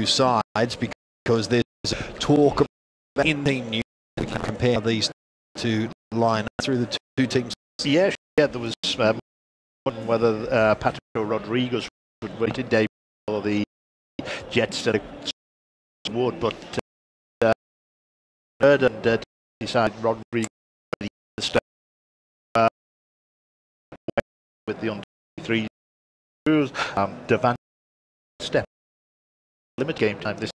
sides, because there's talk about in team news. We can compare these two line through the two teams. Yeah, there was whether Pato Rodriguez would wait in debut or the Jets that would, but heard and decided Rodriguez with the under 3 Devan step limit game time. This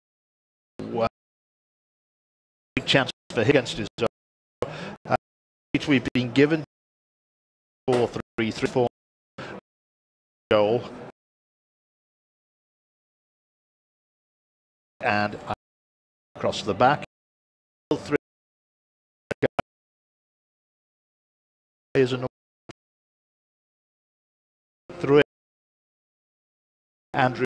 big chance for him against his which we've been given 4-3-3-4 goal, and across the back. 3 is a through it. Andrew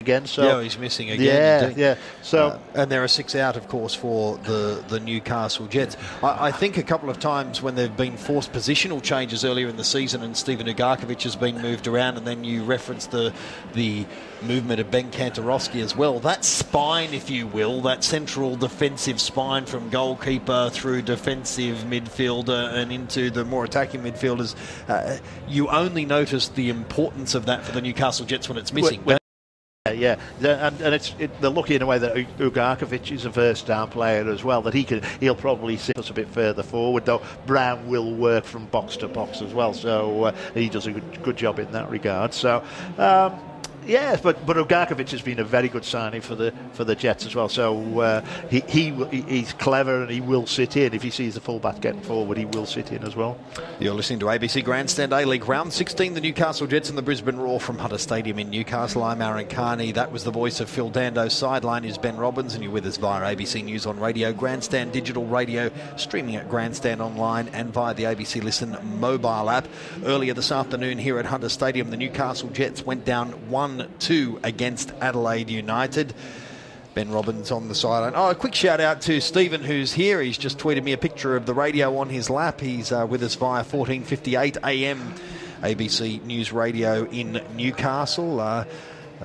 again. So yeah, he's missing again. Yeah. So and there are 6 out, of course, for the Newcastle Jets. I think a couple of times when there have been forced positional changes earlier in the season, and Steven Ugarkovic has been moved around, and then you reference the movement of Ben Kantarowski as well. That spine, if you will, that central defensive spine from goalkeeper through defensive midfielder and into the more attacking midfielders, you only notice the importance of that for the Newcastle Jets when it's missing. Yeah, and they're lucky in a way that Ugarkovic is a first-down player as well, that he'll probably sit us a bit further forward, though Brown will work from box to box as well, so he does a good job in that regard. So yeah, but Ugarkovic has been a very good signing for the Jets as well. So he's clever and he will sit in. If he sees the fullback getting forward, he will sit in as well. You're listening to ABC Grandstand A-League Round 16, the Newcastle Jets and the Brisbane Roar from Hunter Stadium in Newcastle. I'm Aaron Carney. That was the voice of Phil Dando. Sideline is Ben Robbins, and you're with us via ABC News on Radio, Grandstand Digital Radio, streaming at Grandstand Online and via the ABC Listen mobile app. Earlier this afternoon here at Hunter Stadium, the Newcastle Jets went down 1-2 against Adelaide United. Ben Robbins on the sideline. Oh, a quick shout out to Stephen, who's here. He's just tweeted me a picture of the radio on his lap. He's with us via 14:58 AM ABC News Radio in Newcastle. A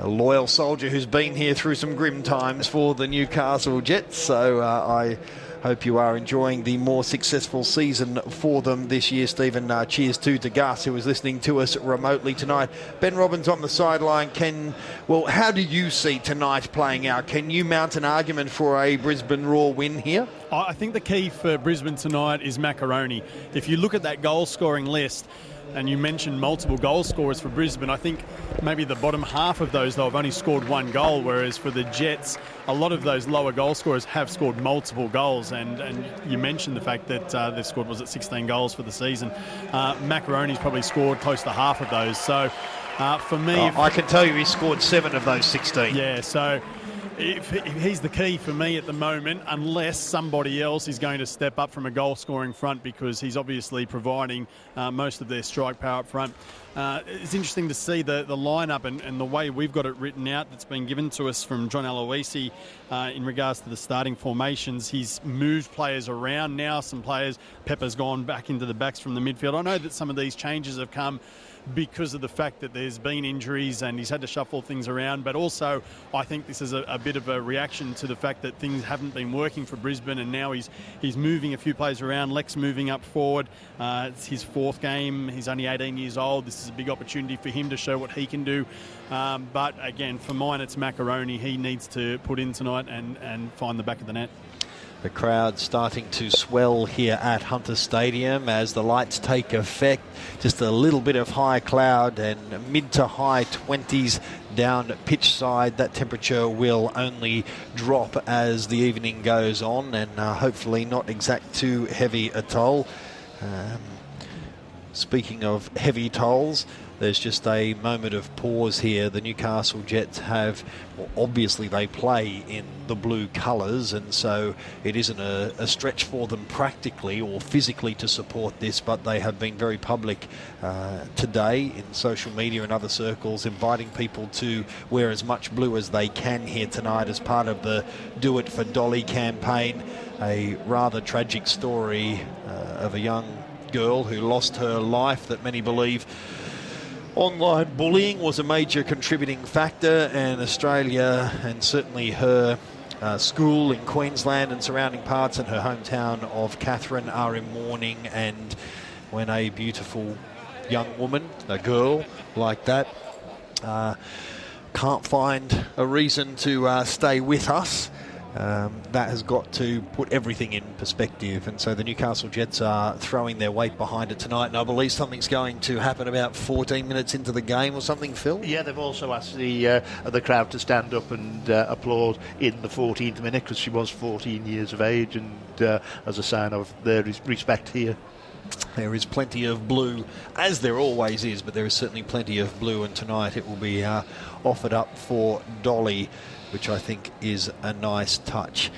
loyal soldier who's been here through some grim times for the Newcastle Jets. So I hope you are enjoying the more successful season for them this year, Stephen. Cheers to Gus, who is listening to us remotely tonight. Ben Robbins on the sideline. How do you see tonight playing out? Can you mount an argument for a Brisbane Roar win here? I think the key for Brisbane tonight is Macaroni. If you look at that goal-scoring list, and you mentioned multiple goal scorers for Brisbane, I think maybe the bottom half of those, though, have only scored one goal, whereas for the Jets, a lot of those lower goal scorers have scored multiple goals. And you mentioned the fact that they've scored, 16 goals for the season. Macaroni's probably scored close to half of those. So for me... I can tell you he scored 7 of those 16. Yeah, so... If he's the key for me at the moment, unless somebody else is going to step up from a goal-scoring front, because he's obviously providing most of their strike power up front. It's interesting to see the lineup and the way we've got it written out that's been given to us from John Aloisi in regards to the starting formations. He's moved players around now. Some players, Pepper's gone back into the backs from the midfield. I know that some of these changes have come because of the fact that there's been injuries and he's had to shuffle things around, but also I think this is a bit of a reaction to the fact that things haven't been working for Brisbane, and now he's moving a few players around. Lex moving up forward. It's his 4th game. He's only 18 years old. This is a big opportunity for him to show what he can do. But again, for mine, it's Macaroni. He needs to put in tonight and find the back of the net. The crowd starting to swell here at Hunter Stadium as the lights take effect. Just a little bit of high cloud and mid to high 20s down pitch side. That temperature will only drop as the evening goes on, and hopefully not exact too heavy a toll. Speaking of heavy tolls, there's just a moment of pause here. The Newcastle Jets obviously they play in the blue colours, and so it isn't a stretch for them practically or physically to support this, but they have been very public today in social media and other circles, inviting people to wear as much blue as they can here tonight as part of the Do It for Dolly campaign. A rather tragic story of a young girl who lost her life that many believe online bullying was a major contributing factor, and Australia and certainly her school in Queensland and surrounding parts and her hometown of Katherine are in mourning. And when a beautiful young woman, a girl like that, can't find a reason to stay with us, that has got to put everything in perspective. And so the Newcastle Jets are throwing their weight behind it tonight, and I believe something's going to happen about 14 minutes into the game or something, Phil? Yeah, they've also asked the crowd to stand up and applaud in the 14th minute, because she was 14 years of age, and as a sign of their respect here. There is plenty of blue, as there always is, but there is certainly plenty of blue, and tonight it will be offered up for Dolly, which I think is a nice touch.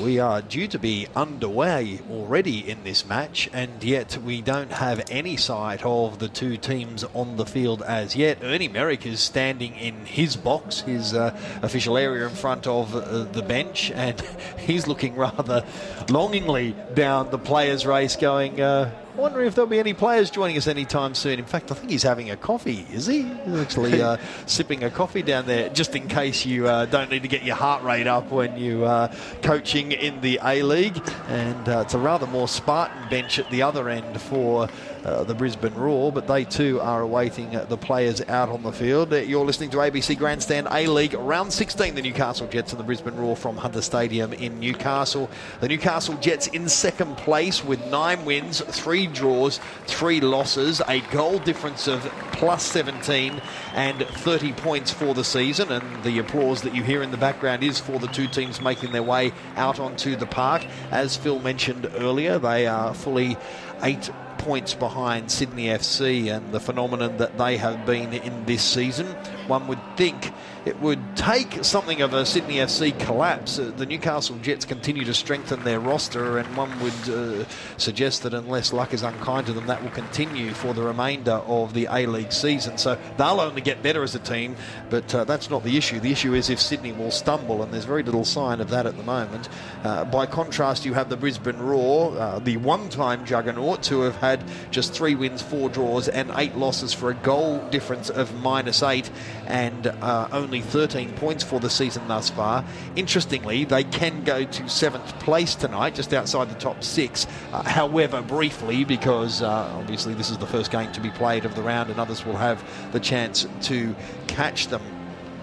We are due to be underway already in this match, and yet we don't have any sight of the two teams on the field as yet. Ernie Merrick is standing in his box, his official area in front of the bench, and he's looking rather longingly down the players' race going, I wonder if there'll be any players joining us anytime soon. In fact, I think he's having a coffee, is he? He's actually sipping a coffee down there, just in case you don't need to get your heart rate up when you are coaching in the A-League. And it's a rather more Spartan bench at the other end for the Brisbane Roar, but they too are awaiting the players out on the field. You're listening to ABC Grandstand A-League Round 16, the Newcastle Jets and the Brisbane Roar from Hunter Stadium in Newcastle. The Newcastle Jets in second place with 9 wins, 3 draws, 3 losses, a goal difference of plus 17 and 30 points for the season. And the applause that you hear in the background is for the two teams making their way out onto the park. As Phil mentioned earlier, they are fully 8 points behind Sydney FC, and the phenomenon that they have been in this season, one would think it would take something of a Sydney FC collapse. The Newcastle Jets continue to strengthen their roster, and one would suggest that unless luck is unkind to them, that will continue for the remainder of the A-League season. So they'll only get better as a team, but that's not the issue. The issue is if Sydney will stumble, and there's very little sign of that at the moment. By contrast, you have the Brisbane Roar, the one-time juggernaut, who have had just 3 wins, 4 draws and 8 losses for a goal difference of -8 and only 13 points for the season thus far. Interestingly, they can go to 7th place tonight, just outside the top 6. However, briefly, because obviously this is the first game to be played of the round and others will have the chance to catch them.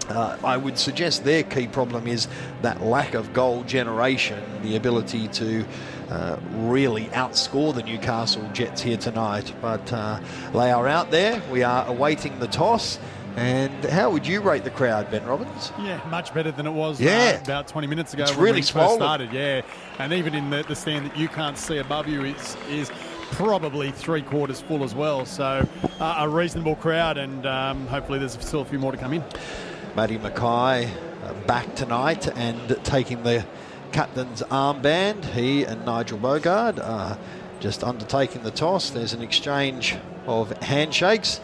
I would suggest their key problem is that lack of goal generation, the ability to really outscore the Newcastle Jets here tonight. But they are out there. We are awaiting the toss. And how would you rate the crowd, Ben Robbins? Yeah, much better than it was about 20 minutes ago. It's when really we first started, yeah. And even in the stand that you can't see above you is probably 3/4 full as well. So a reasonable crowd, and hopefully there's still a few more to come in. Matty Mackay back tonight and taking the captain's armband. He and Nigel Bogard are just undertaking the toss. There's an exchange of handshakes,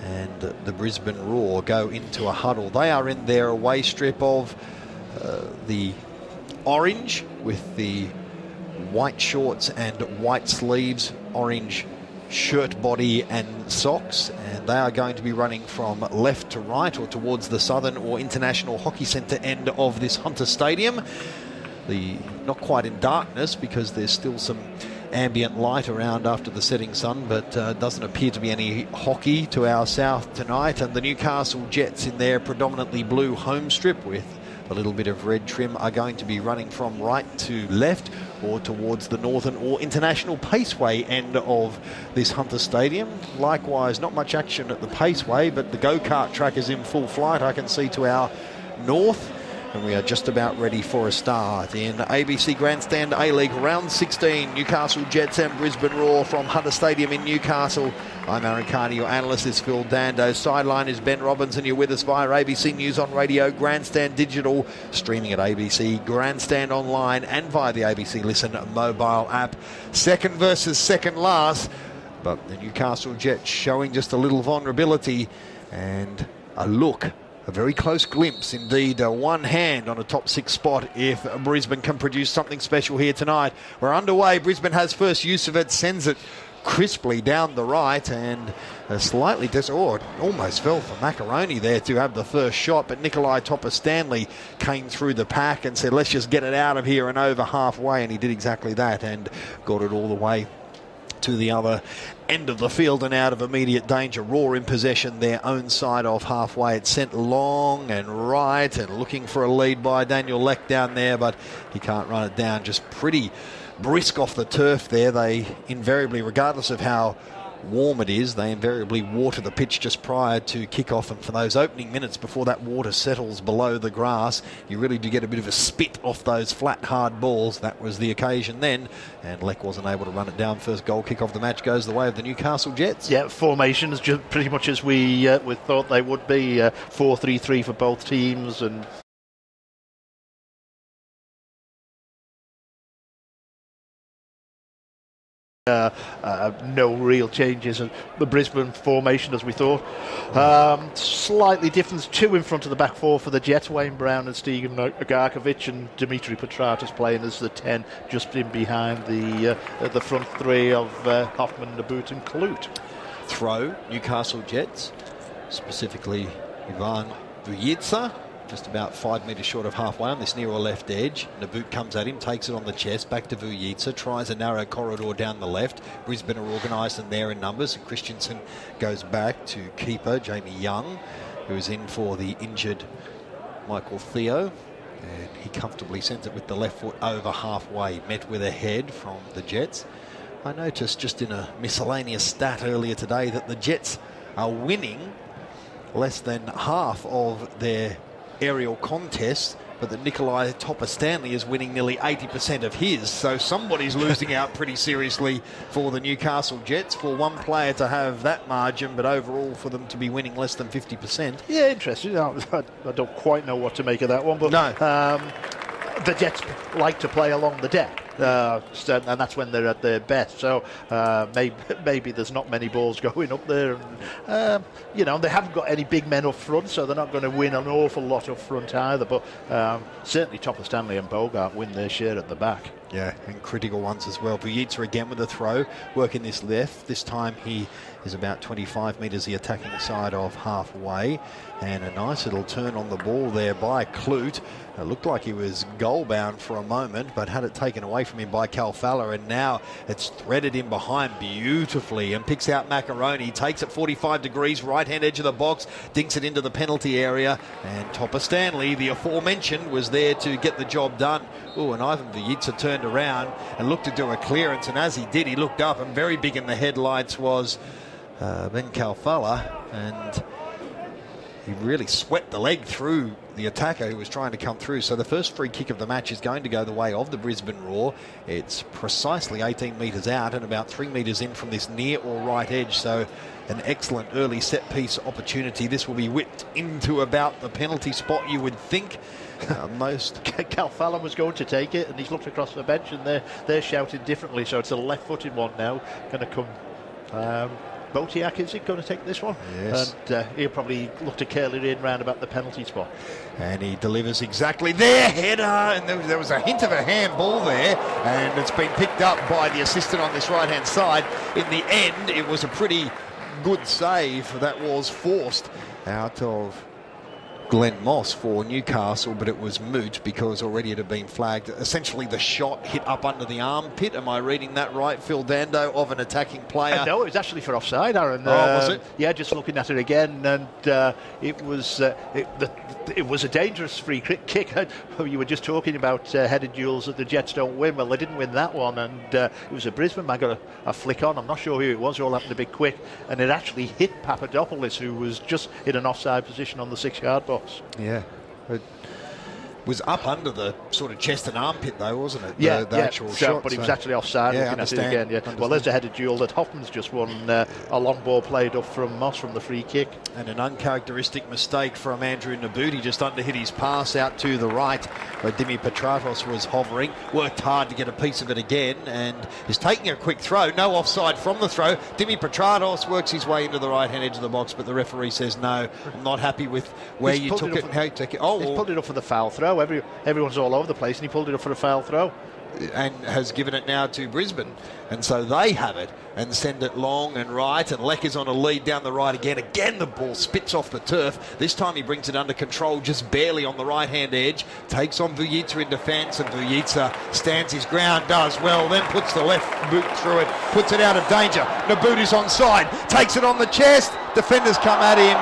and the Brisbane Roar go into a huddle. They are in their away strip of the orange with the white shorts and white sleeves, orange shirt body and socks, and they are going to be running from left to right or towards the Southern or International Hockey Centre end of this Hunter Stadium. Not quite in darkness because there's still some ambient light around after the setting sun, but doesn't appear to be any hockey to our south tonight. And the Newcastle Jets in their predominantly blue home strip with a little bit of red trim are going to be running from right to left or towards the Northern or International Paceway end of this Hunter Stadium. Likewise, not much action at the Paceway, but the go-kart track is in full flight, I can see to our north. And we are just about ready for a start in ABC Grandstand A-League Round 16. Newcastle Jets and Brisbane Roar from Hunter Stadium in Newcastle. I'm Aaron Carney, your analyst is Phil Dando. Sideline is Ben Robbins, and you're with us via ABC News on Radio, Grandstand Digital, streaming at ABC Grandstand Online and via the ABC Listen mobile app. Second versus second last, but the Newcastle Jets showing just a little vulnerability and a look. A very close glimpse indeed, one hand on a top 6 spot if Brisbane can produce something special here tonight. We're underway. Brisbane has first use of it, sends it crisply down the right, and slightly almost fell for Macaroni there to have the first shot, but Nikolai Topper-Stanley came through the pack and said, let's just get it out of here and over halfway, and he did exactly that and got it all the way to the other end of the field and out of immediate danger. Roar in possession, their own side off halfway. It's sent long and right and looking for a lead by Daniel Leck down there, but he can't run it down. Just pretty brisk off the turf there. They invariably, regardless of how warm it is, they invariably water the pitch just prior to kick-off, and for those opening minutes before that water settles below the grass, you really do get a bit of a spit off those flat, hard balls. That was the occasion then, and Leck wasn't able to run it down. First goal kick of the match goes the way of the Newcastle Jets. Yeah, formations just pretty much as we thought they would be, 4-3-3 for both teams, and No real changes in the Brisbane formation as we thought. Slightly different, 2 in front of the back 4 for the Jets, Wayne Brown and Steven Agarkovic, and Dimitri Petratos playing as the 10, just in behind the front 3 of Hoffman, Nabut and Klute. Throw, Newcastle Jets, specifically Ivan Vujica, just about 5 metres short of halfway on this near or left edge. Nabut comes at him, takes it on the chest, back to Vujica, tries a narrow corridor down the left. Brisbane are organised and there in numbers. And Christensen goes back to keeper Jamie Young, who is in for the injured Michael Theo. And he comfortably sends it with the left foot over halfway, met with a head from the Jets. I noticed just in a miscellaneous stat earlier today that the Jets are winning less than half of their aerial contests, but that Nikolai Topper-Stanley is winning nearly 80% of his. So somebody's losing out pretty seriously for the Newcastle Jets, for one player to have that margin, but overall for them to be winning less than 50%. Yeah, interesting. I don't quite know what to make of that one, but no. The Jets like to play along the deck. And that's when they're at their best. So maybe there's not many balls going up there. And, they haven't got any big men up front, so they're not going to win an awful lot up front either. But certainly Topper-Stanley and Bogart win their share at the back. Yeah, and critical ones as well. Vujica again with a throw, working this left. This time he is about 25 metres the attacking side of halfway. And a nice little turn on the ball there by Klute. It looked like he was goal-bound for a moment, but had it taken away from him by Calfalla, and now it's threaded in behind beautifully and picks out Macaroni, takes it 45 degrees, right-hand edge of the box, dinks it into the penalty area, and Topper-Stanley, the aforementioned, was there to get the job done. Oh, and Ivan Vujica turned around and looked to do a clearance, and as he did, he looked up, and very big in the headlights was Ben Calfalla, and he really swept the leg through the attacker who was trying to come through. So the first free kick of the match is going to go the way of the Brisbane Roar. It's precisely 18 metres out and about 3 metres in from this near or right edge. So an excellent early set-piece opportunity. This will be whipped into about the penalty spot, you would think. Most Calfalla was going to take it, and he's looked across the bench, and they're shouting differently. So it's a left-footed one now. Going to come... Botiak, is it going to take this one? Yes. And he'll probably look to curl it in round about the penalty spot. And he delivers exactly their header. And there was a hint of a handball there. And it's been picked up by the assistant on this right-hand side. In the end, it was a pretty good save that was forced out of Glenn Moss for Newcastle, but it was moot because already it had been flagged. Essentially, the shot hit up under the armpit. Am I reading that right, Phil Dando, of an attacking player? No, it was actually for offside, Aaron. Was it? Yeah, just looking at it again, and it was a dangerous free kick. You were just talking about headed duels that the Jets don't win. Well, they didn't win that one, and it was a Brisbane man got a flick on. I'm not sure who it was. It all happened a bit quick, and it actually hit Papadopoulos, who was just in an offside position on the 6-yard box. Yeah. It was up under the sort of chest and armpit, though, wasn't it? The actual shot. But he was actually offside, looking at it again. Yeah. Well, there's a headed duel that Hoffman's just won. A long ball played up from Moss from the free kick. And an uncharacteristic mistake from Andrew Nabut. He just underhit his pass out to the right where Dimi Petratos was hovering. Worked hard to get a piece of it again and is taking a quick throw. No offside from the throw. Dimi Petratos works his way into the right-hand edge of the box, but the referee says, no, I'm not happy with where you took it and how you took it. He's pulled it up for the foul throw. Everyone's all over the place, and he pulled it up for a foul throw. And has given it now to Brisbane. And so they have it and send it long and right. And Leck is on a lead down the right again. Again, the ball spits off the turf. This time he brings it under control just barely on the right-hand edge. Takes on Vujica in defence, and Vujica stands his ground, does well, then puts the left boot through it, puts it out of danger. Nabut is onside, takes it on the chest. Defenders come at him,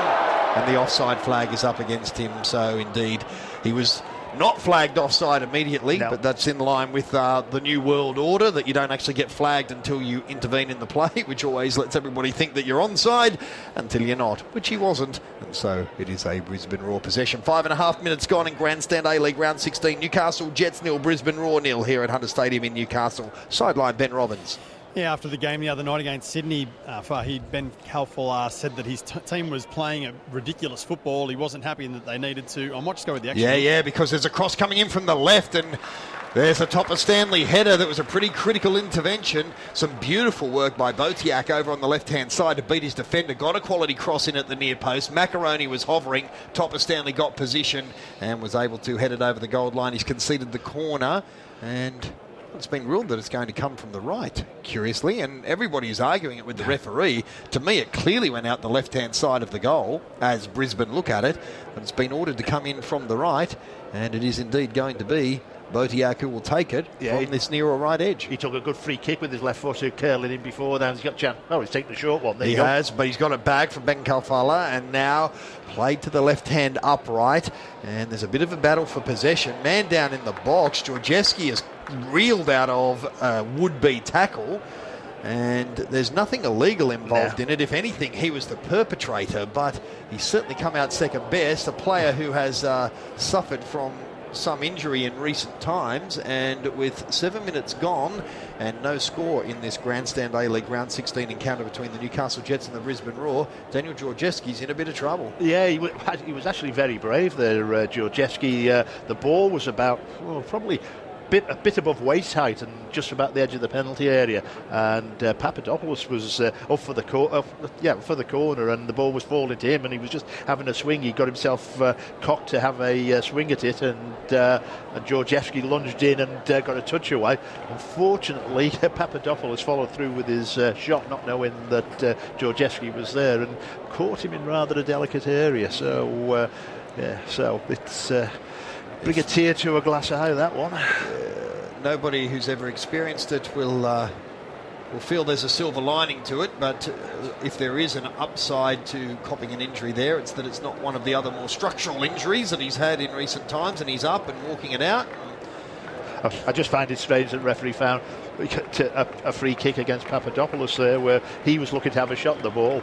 and the offside flag is up against him. So indeed, he was not flagged offside immediately, but that's in line with the new world order, that you don't actually get flagged until you intervene in the play, which always lets everybody think that you're onside until you're not, which he wasn't. And so it is a Brisbane Roar possession. 5.5 minutes gone in Grandstand A-League round 16. Newcastle Jets 0, Brisbane Roar 0 here at Hunter Stadium in Newcastle. Sideline Ben Robbins. Yeah, after the game the other night against Sydney, Ben Calfalla said that his team was playing a ridiculous football. He wasn't happy and that they needed to... I might just go with the action. Yeah, because there's a cross coming in from the left, and There's a Topper Stanley header that was a pretty critical intervention. Some beautiful work by Botiak over on the left-hand side to beat his defender. Got a quality cross in at the near post. Macaroni was hovering. Topper Stanley got position and was able to head it over the goal line. He's conceded the corner and it's been ruled that it's going to come from the right, curiously, and everybody is arguing it with the referee. To me, it clearly went out the left-hand side of the goal as Brisbane look at it, but it's been ordered to come in from the right, and it is indeed going to be Botiak who will take it from this near or right edge. He took a good free kick with his left foot, curling in before. Then he's got a chance. Oh, he's taken the short one. There he has, but he's got it back from Ben Kalfala and now played to the left-hand upright. And there's a bit of a battle for possession. Man down in the box. Georgievski is reeled out of a would-be tackle. And there's nothing illegal involved in it. If anything, he was the perpetrator, but he's certainly come out second best. A player who has suffered from some injury in recent times, and with 7 minutes gone and no score in this Grandstand A-League Round 16 encounter between the Newcastle Jets and the Brisbane Roar, Daniel Georgievski's in a bit of trouble. Yeah, he was actually very brave there, Georgievski. The ball was about probably a bit above waist height and just about the edge of the penalty area, and Papadopoulos was up for the corner, and the ball was falling to him, and he was just having a swing. He got himself cocked to have a swing at it, and Georgievski lunged in and got a touch away. Unfortunately, Papadopoulos followed through with his shot, not knowing that Georgievski was there, and caught him in rather a delicate area. So it's bring a tear to a glass eye, that one. Nobody who's ever experienced it will feel there's a silver lining to it, but if there is an upside to copping an injury there, it's that it's not one of the other more structural injuries that he's had in recent times, and he's up and walking it out. I just find it strange that the referee found a free kick against Papadopoulos there, where he was looking to have a shot at the ball,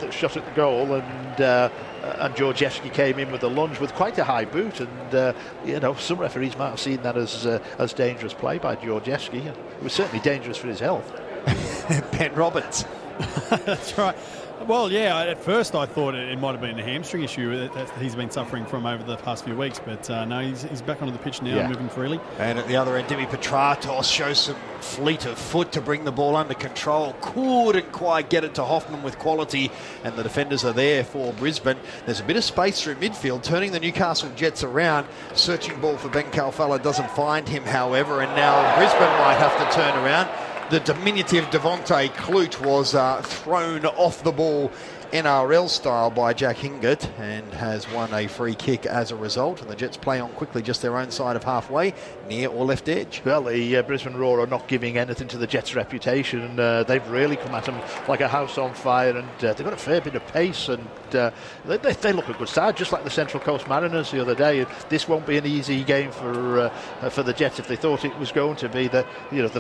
shot at the goal, and Georgievski came in with a lunge with quite a high boot, and some referees might have seen that as dangerous play by Georgievski. It was certainly dangerous for his health. Ben Roberts. That's right. Well, yeah, at first I thought it might have been a hamstring issue that he's been suffering from over the past few weeks, but no, he's back onto the pitch now, moving freely. And at the other end, Petratos shows some fleet of foot to bring the ball under control. Couldn't quite get it to Hoffman with quality, and the defenders are there for Brisbane. There's a bit of space through midfield, turning the Newcastle Jets around. Searching ball for Ben Kalfala, doesn't find him, however, and now Brisbane might have to turn around. The diminutive Devontae Clute was thrown off the ball NRL style by Jack Hingert and has won a free kick as a result, and the Jets play on quickly just their own side of halfway, near or left edge. Well, the Brisbane Roar are not giving anything to the Jets' reputation. They've really come at them like a house on fire, and they've got a fair bit of pace, and they look a good side, just like the Central Coast Mariners the other day. This won't be an easy game for the Jets. If they thought it was going to be, the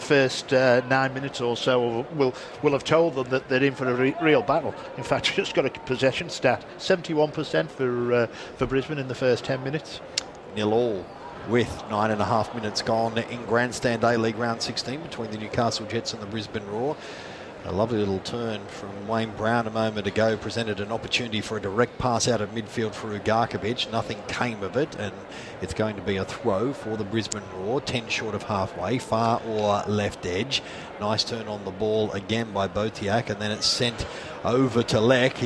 first 9 minutes or so will have told them that they're in for a real battle. In fact, just got a possession stat, 71% for Brisbane in the first 10 minutes. 0-0 with 9.5 minutes gone in Grandstand A-League Round 16 between the Newcastle Jets and the Brisbane Roar. A lovely little turn from Wayne Brown a moment ago presented an opportunity for a direct pass out of midfield for Ugarkovic. Nothing came of it, and it's going to be a throw for the Brisbane Roar, 10 short of halfway, far or left edge. Nice turn on the ball again by Botiak, and then it's sent over to Leck.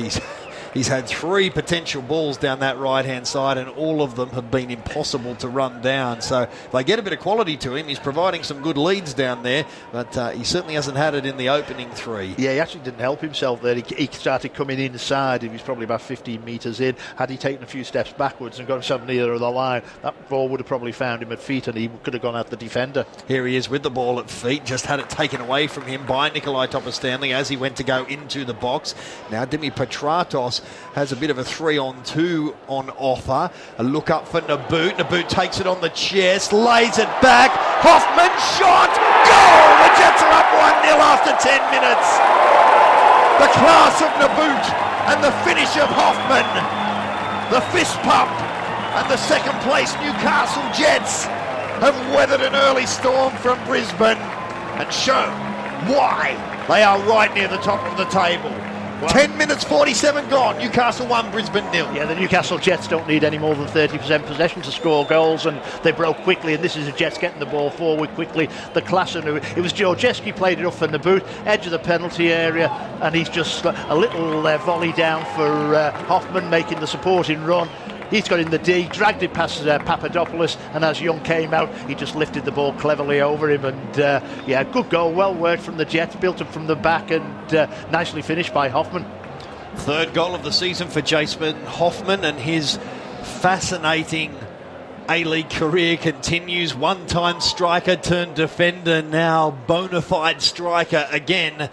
He's had 3 potential balls down that right-hand side, and all of them have been impossible to run down. So they get a bit of quality to him. He's providing some good leads down there, but he certainly hasn't had it in the opening 3. Yeah, he actually didn't help himself there. He started coming inside. He was probably about 15 metres in. Had he taken a few steps backwards and got himself nearer the line, that ball would have probably found him at feet, and he could have gone at the defender. Here he is with the ball at feet. Just had it taken away from him by Nikolai Topper-Stanley as he went to go into the box. Now Petratos has a bit of a 3-on-2 on offer. A look up for Naboot. Naboot takes it on the chest, lays it back. Hoffman shot! Goal! The Jets are up 1-0 after 10 minutes. The class of Naboot and the finish of Hoffman. The fist pump and the second place Newcastle Jets have weathered an early storm from Brisbane and shown why they are right near the top of the table. Well, 10 minutes 47 gone. Newcastle 1, Brisbane 0. Yeah, the Newcastle Jets don't need any more than 30% possession to score goals, and they broke quickly, and this is the Jets getting the ball forward quickly. The class, and it was Georgescu played it up from the boot, edge of the penalty area, and he's just a little volley down for Hoffman, making the supporting run. He's got in the D, dragged it past Papadopoulos, and as Young came out, he just lifted the ball cleverly over him. And yeah, good goal, well worked from the Jets, built up from the back, and nicely finished by Hoffman. Third goal of the season for Jason Hoffman, and his fascinating A-League career continues. One-time striker turned defender, now bona fide striker again.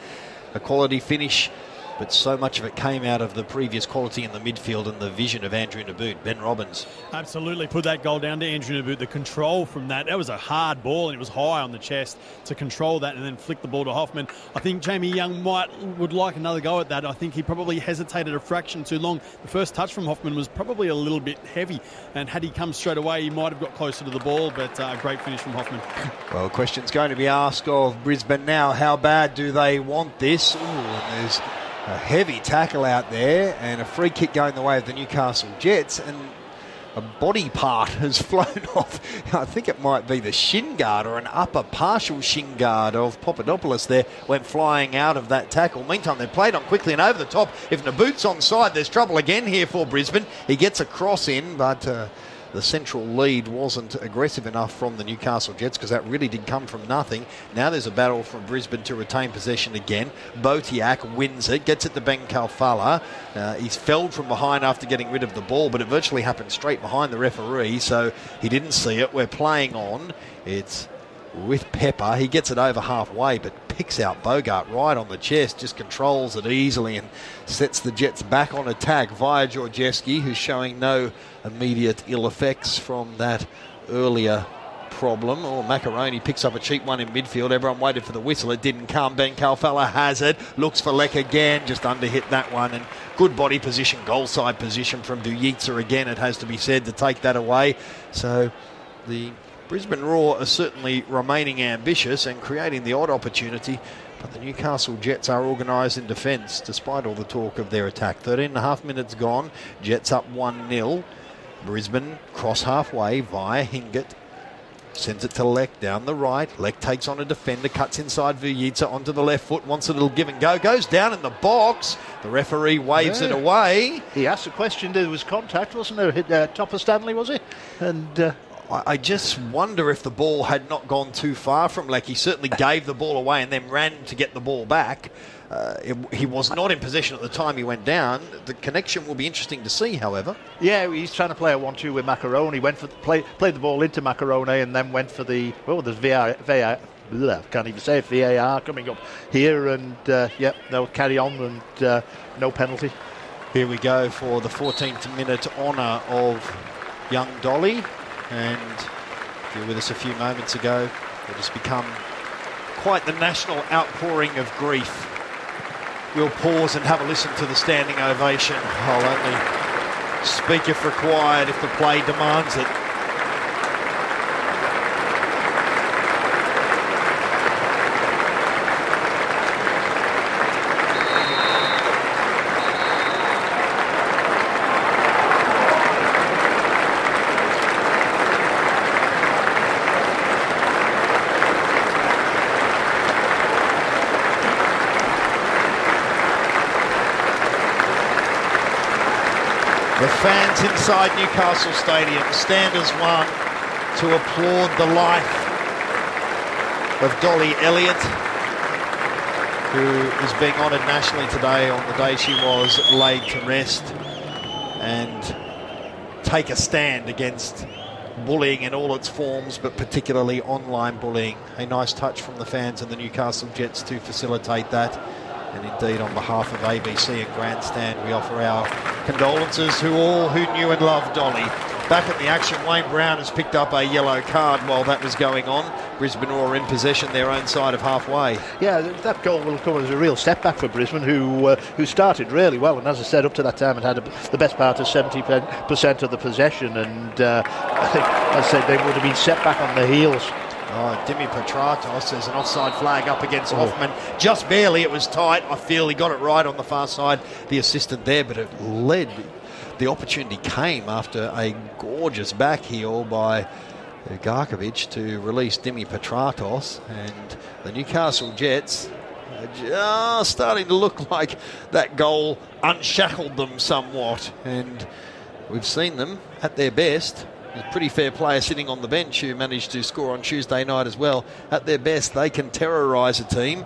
A quality finish, but so much of it came out of the previous quality in the midfield and the vision of Andrew Naboot. Ben Robbins. Absolutely put that goal down to Andrew Naboot. The control from that was a hard ball, and it was high on the chest to control that and then flick the ball to Hoffman. I think Jamie Young would like another go at that. I think he probably hesitated a fraction too long. The first touch from Hoffman was probably a little bit heavy, and had he come straight away, he might have got closer to the ball, but a great finish from Hoffman. Well, question's going to be asked of Brisbane now. How bad do they want this? Ooh, and there's a heavy tackle out there and a free kick going the way of the Newcastle Jets, and a body part has flown off. I think it might be the shin guard or an upper partial shin guard of Papadopoulos there, went flying out of that tackle. Meantime, they played on quickly and over the top. If Naboot's onside, there's trouble again here for Brisbane. He gets a cross in, but the central lead wasn't aggressive enough from the Newcastle Jets, because that really did come from nothing. Now there's a battle from Brisbane to retain possession again. Botiak wins it, gets it to Ben Kalfala. He's felled from behind after getting rid of the ball, but it virtually happened straight behind the referee, so he didn't see it. We're playing on. It's with Pepper. He gets it over halfway, but picks out Bogart right on the chest, just controls it easily and sets the Jets back on attack via Georgescu, who's showing no immediate ill effects from that earlier problem. Macaroni picks up a cheap one in midfield. Everyone waited for the whistle. It didn't come. Ben Kalfala has it. Looks for Leck again. Just underhit that one. And good body position, goal side position from Vujica again, it has to be said, to take that away. So the Brisbane Roar are certainly remaining ambitious and creating the odd opportunity, but the Newcastle Jets are organised in defence despite all the talk of their attack. 13.5 minutes gone, Jets up 1-0. Brisbane cross halfway via Hingett. Sends it to Leck down the right. Leck takes on a defender, cuts inside Vujica onto the left foot, wants a little give and go, goes down in the box. The referee waves it away. He asked a question, there was contact, wasn't there? Top of Stanley, was it? And I just wonder if the ball had not gone too far from Leck. He certainly gave the ball away and then ran to get the ball back. He was not in possession at the time he went down. The connection will be interesting to see, however. Yeah, he's trying to play a 1-2 with Macaroni. Went for played the ball into Macaroni and then went for the there's VAR, can't even say it, VAR coming up here, and they'll carry on, and no penalty. Here we go for the 14th minute honour of young Dolly. And if you were with us a few moments ago, it has become quite the national outpouring of grief. We'll pause and have a listen to the standing ovation. I'll only speak if required, if the play demands it. The fans inside Newcastle Stadium stand as one to applaud the life of Dolly Elliott, who is being honoured nationally today on the day she was laid to rest, and take a stand against bullying in all its forms, but particularly online bullying. A nice touch from the fans and the Newcastle Jets to facilitate that. And indeed, on behalf of ABC and Grandstand, we offer our condolences to all who knew and loved Dolly. Back at the action, Wayne Brown has picked up a yellow card while that was going on. Brisbane are in possession, their own side of halfway. Yeah, that goal will come as a real step back for Brisbane, who started really well, and as I said, up to that time, it had the best part of 70% of the possession, and I think, as I said, they would have been set back on their heels. Petratos, there's an offside flag up against Hoffman. Just barely, it was tight. I feel he got it right on the far side, the assistant there, but it led. The opportunity came after a gorgeous back heel by Garkovic to release Petratos, and the Newcastle Jets are just starting to look like that goal unshackled them somewhat, and we've seen them at their best. A pretty fair player sitting on the bench who managed to score on Tuesday night as well. At their best, they can terrorise a team.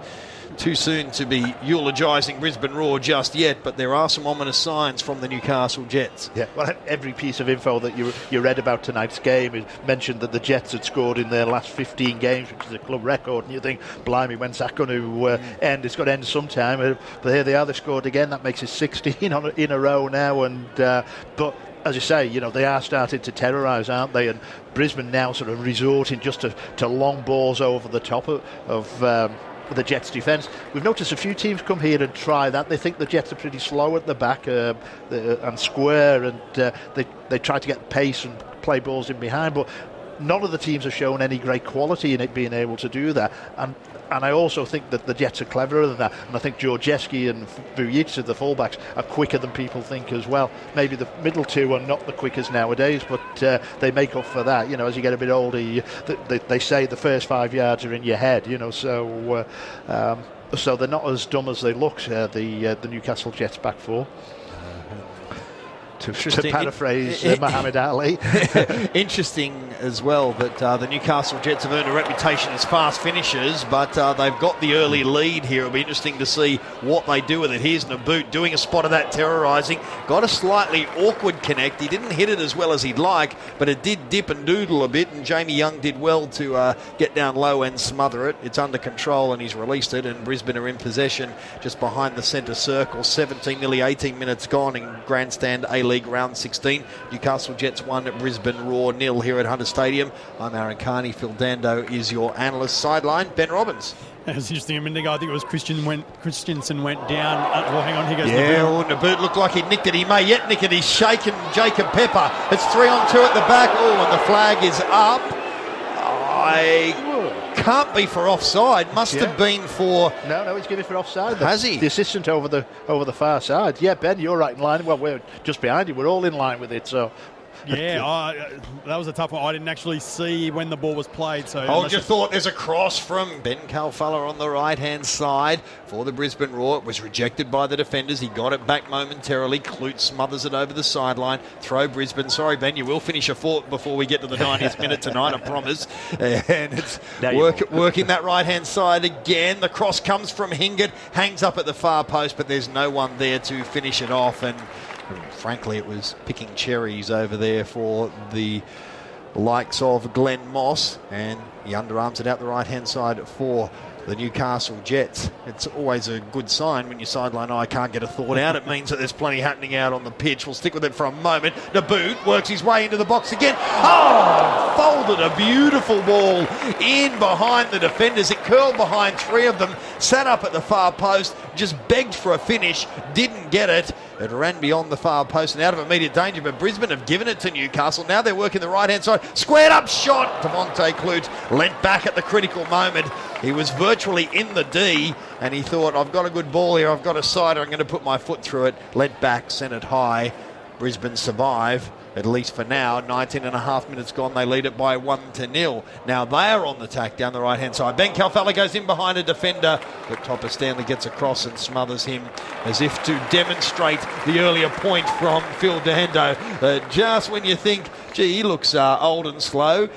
Too soon to be eulogising Brisbane Roar just yet, but there are some ominous signs from the Newcastle Jets. Yeah, well, every piece of info that you read about tonight's game mentioned that the Jets had scored in their last 15 games, which is a club record, and you think, blimey, when's that going to end? It's got to end sometime, but here they are, they scored again. That makes it 16 in a row now, and but as you say, they are starting to terrorise, aren't they? And Brisbane now sort of resorting just to long balls over the top of the Jets' defence. We've noticed a few teams come here and try that. They think the Jets are pretty slow at the back and square, and they try to get pace and play balls in behind, but none of the teams have shown any great quality in it being able to do that. And I also think that the Jets are cleverer than that. And I think Georgieski and Vujic, the fullbacks, are quicker than people think as well. Maybe the middle two are not the quickest nowadays, but they make up for that. As you get a bit older, they say the first 5 yards are in your head, so they're not as dumb as they look, the Newcastle Jets back four. To paraphrase Muhammad Ali. Interesting as well that the Newcastle Jets have earned a reputation as fast finishers, but they've got the early lead here. It'll be interesting to see what they do with it. Here's Naboot doing a spot of that terrorising. Got a slightly awkward connect. He didn't hit it as well as he'd like, but it did dip and doodle a bit, and Jamie Young did well to get down low and smother it. It's under control, and he's released it, and Brisbane are in possession just behind the centre circle. 17, nearly 18 minutes gone in Grandstand A-League round 16. Newcastle Jets 1 at Brisbane Roar 0 here at Hunter Stadium. I'm Aaron Carney. Phil Dando is your analyst. Sideline, Ben Robbins. It was interesting a minute ago. I think it was Christensen went down. Hang on, here goes Naboot looked like he nicked it. He may yet nick it. He's shaken Jacob Pepper. It's 3-on-2 at the back. And the flag is up. Can't be for offside. Must have been for... No, he's giving for offside. Has he? The assistant over the far side. Yeah, Ben, you're right in line. Well, we're just behind you. We're all in line with it, so... Yeah, that was a tough one. I didn't actually see when the ball was played. So just thought there's a cross from Ben Calfella on the right-hand side for the Brisbane Roar. It was rejected by the defenders. He got it back momentarily. Clute smothers it over the sideline. Throw Brisbane. Sorry, Ben, you will finish a fort before we get to the 90th minute tonight, I promise. And it's working that right-hand side again. The cross comes from Hingert, hangs up at the far post, but there's no one there to finish it off. And frankly, it was picking cherries over there for the likes of Glenn Moss, and he underarms it out the right-hand side for the Newcastle Jets. It's always a good sign when your sideline eye can't get a thought out. It means that there's plenty happening out on the pitch. We'll stick with it for a moment. Naboot works his way into the box again. Folded a beautiful ball in behind the defenders. It curled behind three of them, sat up at the far post, just begged for a finish, didn't get it. It ran beyond the far post and out of immediate danger, but Brisbane have given it to Newcastle. Now they're working the right-hand side. Squared up shot. Devontae Clute lent back at the critical moment. He was virtually in the D, and he thought, I've got a good ball here. I've got a sider. I'm going to put my foot through it. Lent back, sent it high. Brisbane survive, at least for now. 19 and a half minutes gone. They lead it by 1-0. Now they are on the tack down the right-hand side. Ben Calfella goes in behind a defender, but Topper Stanley gets across and smothers him as if to demonstrate the earlier point from Phil Dando. Just when you think, gee, he looks old and slow,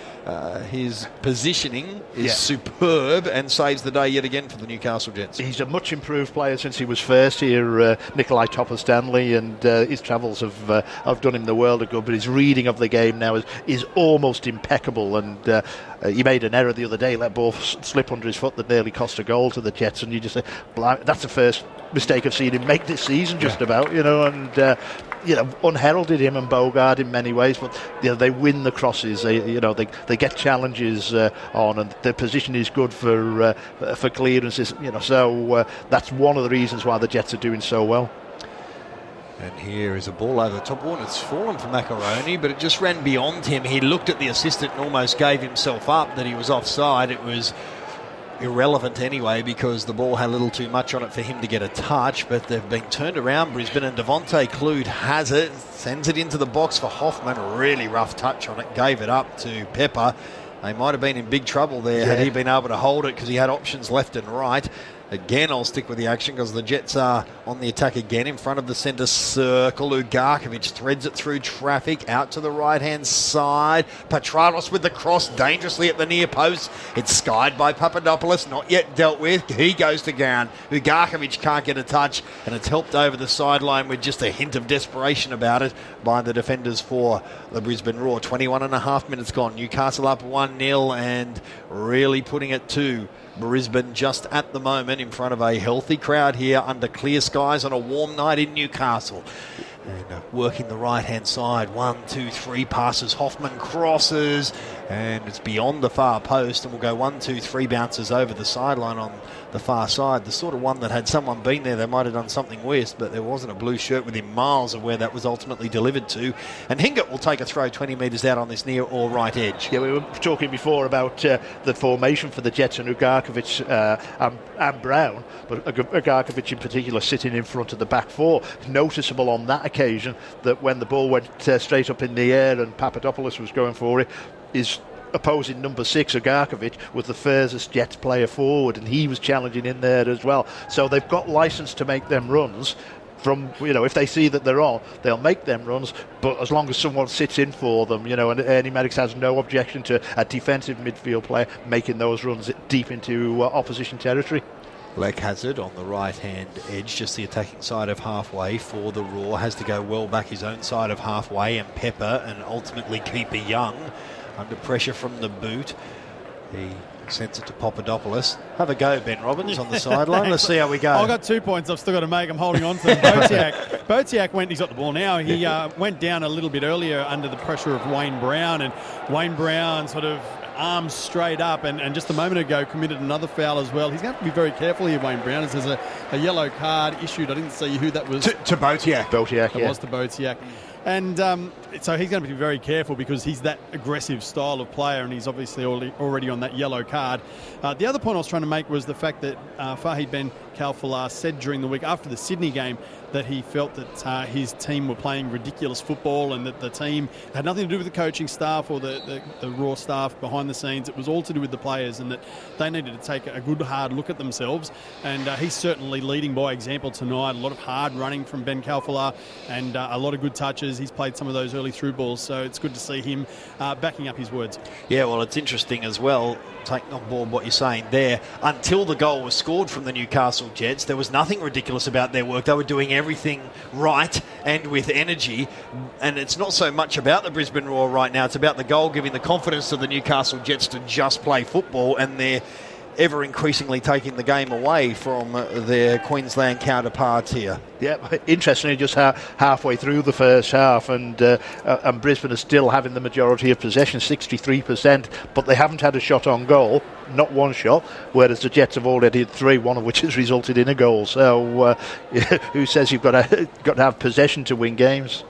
his positioning is superb and saves the day yet again for the Newcastle Jets. He's a much improved player since he was first here, Nikolai Topper Stanley, and his travels have done him the world of good, but his reading of the game now is almost impeccable, and he made an error the other day, let ball slip under his foot that nearly cost a goal to the Jets, and you just say, that's the first mistake I've seen him make this season, just about, and unheralded him and Bogard in many ways, but they win the crosses. They get challenges on, and their position is good for clearances. So that's one of the reasons why the Jets are doing so well. And here is a ball over the top wall, and it's fallen for Macaroni, but it just ran beyond him. He looked at the assistant and almost gave himself up that he was offside. It was irrelevant anyway because the ball had a little too much on it for him to get a touch, but they've been turned around, Brisbane, and Devontae Clude has it, sends it into the box for Hoffman. A really rough touch on it, gave it up to Pepper. They might have been in big trouble there had he been able to hold it because he had options left and right. Again, I'll stick with the action because the Jets are on the attack again in front of the centre circle. Ugarkovic threads it through traffic out to the right-hand side. Petratos with the cross dangerously at the near post. It's skied by Papadopoulos, not yet dealt with. He goes to ground. Ugarkovic can't get a touch, and it's helped over the sideline with just a hint of desperation about it by the defenders for the Brisbane Roar. 21 and a half minutes gone. Newcastle up 1-0 and really putting it to Brisbane just at the moment in front of a healthy crowd here under clear skies on a warm night in Newcastle. And working the right-hand side. 1, 2, 3 passes. Hoffman crosses. And it's beyond the far post. And we'll go 1, 2, 3 bounces over the sideline on the far side. The sort of one that had someone been there, they might have done something worse, but there wasn't a blue shirt within miles of where that was ultimately delivered to. And Hingett will take a throw 20 metres out on this near or right edge. Yeah, we were talking before about the formation for the Jets and Ugarkovic and Brown, but Ugarkovic in particular sitting in front of the back four. Noticeable on that occasion that when the ball went straight up in the air and Papadopoulos was going for it, is opposing number 6, Ugarkovic, was the furthest Jets player forward, and he was challenging in there as well. So they've got licence to make them runs. From, if they see that they're on, they'll make them runs, but as long as someone sits in for them, and Ernie Maddox has no objection to a defensive midfield player making those runs deep into opposition territory. Leck Hazard on the right-hand edge, just the attacking side of halfway for the Roar, has to go well back his own side of halfway, and Pepper and ultimately Keeper Young under pressure from the boot. He sends it to Papadopoulos. Have a go, Ben Robbins, on the sideline. Let's see how we go. I've got 2 points I've still got to make. I'm holding on to them. Botiak he's got the ball now. He went down a little bit earlier under the pressure of Wayne Brown, and Wayne Brown sort of arms straight up and just a moment ago committed another foul as well. He's going to have to be very careful here, Wayne Brown, as there's a yellow card issued. I didn't see who that was. To Botiak. It was to Botiak. And so he's going to be very careful because he's that aggressive style of player, and he's obviously already on that yellow card. The other point I was trying to make was the fact that Fahid Ben Khalfallah said during the week after the Sydney game that he felt that his team were playing ridiculous football and that the team had nothing to do with the coaching staff or the Raw staff behind the scenes. It was all to do with the players, and that they needed to take a good hard look at themselves. And he's certainly leading by example tonight. A lot of hard running from Ben Khalfallah and a lot of good touches. He's played some of those early through balls, so it's good to see him backing up his words. Yeah, well, it's interesting as well, taking on board what you're saying there. Until the goal was scored from the Newcastle Jets, there was nothing ridiculous about their work. They were doing everything right and with energy, and it's not so much about the Brisbane Roar right now. It's about the goal giving the confidence to the Newcastle Jets to just play football, and they're ever increasingly taking the game away from their Queensland counterparts here. Yeah, interestingly, just halfway through the first half, and Brisbane are still having the majority of possession, 63%, but they haven't had a shot on goal, not one shot, whereas the Jets have already had 3, one of which has resulted in a goal. So who says you've got to have possession to win games?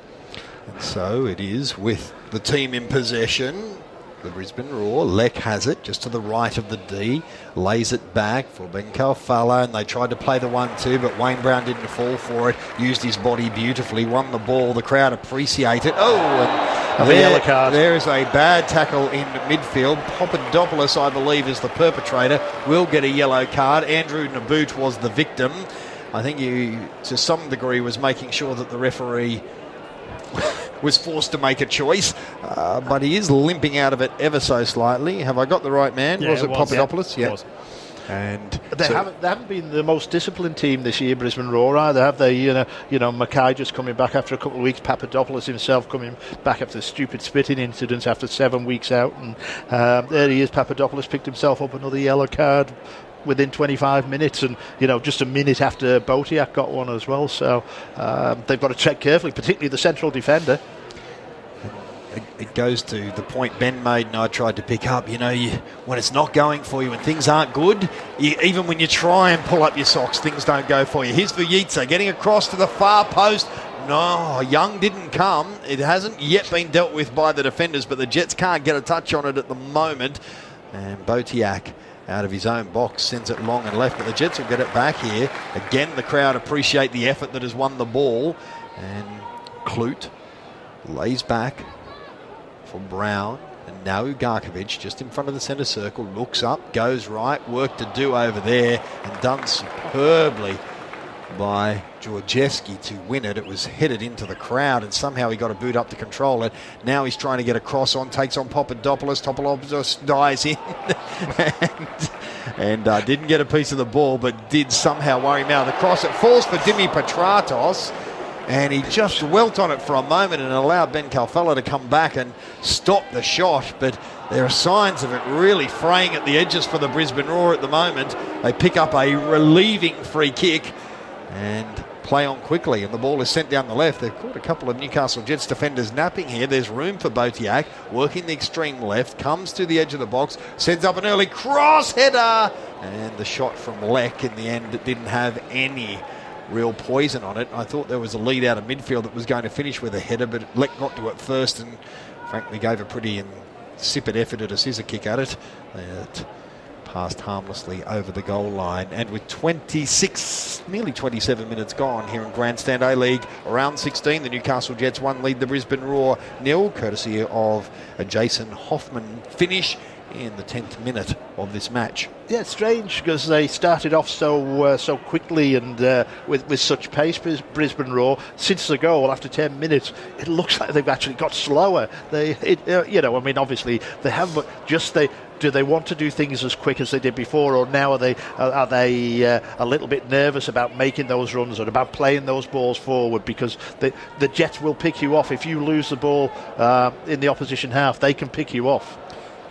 And so it is with the team in possession. The Brisbane Roar. Leck has it just to the right of the D, lays it back for Ben Khalfallah, and they tried to play the 1-2, but Wayne Brown didn't fall for it, used his body beautifully, won the ball. The crowd appreciate it. And the yellow card. There is a bad tackle in midfield. Papadopoulos, I believe, is the perpetrator, will get a yellow card. Andrew Naboot was the victim. I think he, to some degree, was making sure that the referee was forced to make a choice, but he is limping out of it ever so slightly. Have I got the right man? Yeah, was it Papadopoulos? Yeah. It was. And they haven't been the most disciplined team this year, Brisbane Roar, either, have they? Mackay just coming back after a couple of weeks, Papadopoulos himself coming back after the stupid spitting incident after 7 weeks out, and there he is. Papadopoulos picked himself up another yellow card within 25 minutes, and just a minute after Botiak got one as well. So they've got to tread carefully, particularly the central defender. It goes to the point Ben made and I tried to pick up. When it's not going for you, when things aren't good, even when you try and pull up your socks, things don't go for you. Here's Vujitsa getting across to the far post. No, Young didn't come. It hasn't yet been dealt with by the defenders, but the Jets can't get a touch on it at the moment. And Botiak, out of his own box, sends it long and left, but the Jets will get it back here. Again, the crowd appreciate the effort that has won the ball. And Clute lays back for Brown. And now Ugarkovic, just in front of the centre circle, looks up, goes right, work to do over there, and done superbly by Georgievski to win it. It was headed into the crowd, and somehow he got a boot up to control it. Now he's trying to get a cross on, takes on Papadopoulos. Topolopoulos dives in and didn't get a piece of the ball, but did somehow worry him out of the cross. It falls for Petratos, and he just dwelt on it for a moment and allowed Ben Calfella to come back and stop the shot. But there are signs of it really fraying at the edges for the Brisbane Roar at the moment. They pick up a relieving free kick and play on quickly, and the ball is sent down the left. They've caught a couple of Newcastle Jets defenders napping here. There's room for Botiak, working the extreme left, comes to the edge of the box, sends up an early cross header, and the shot from Leck in the end didn't have any real poison on it. I thought there was a lead out of midfield that was going to finish with a header, but Leck got to it first and frankly gave a pretty insipid effort at a scissor kick at it. It passed harmlessly over the goal line. And with 26, nearly 27 minutes gone here in Grandstand A-League, round 16, the Newcastle Jets 1 lead the Brisbane Roar 0, courtesy of a Jason Hoffman finish in the 10th minute of this match. Yeah, it's strange because they started off so quickly and with such pace. Brisbane Roar, since the goal after 10 minutes, it looks like they've actually got slower. Obviously they have, but do they want to do things as quick as they did before, or now are they a little bit nervous about making those runs or about playing those balls forward? Because the Jets will pick you off if you lose the ball in the opposition half. They can pick you off.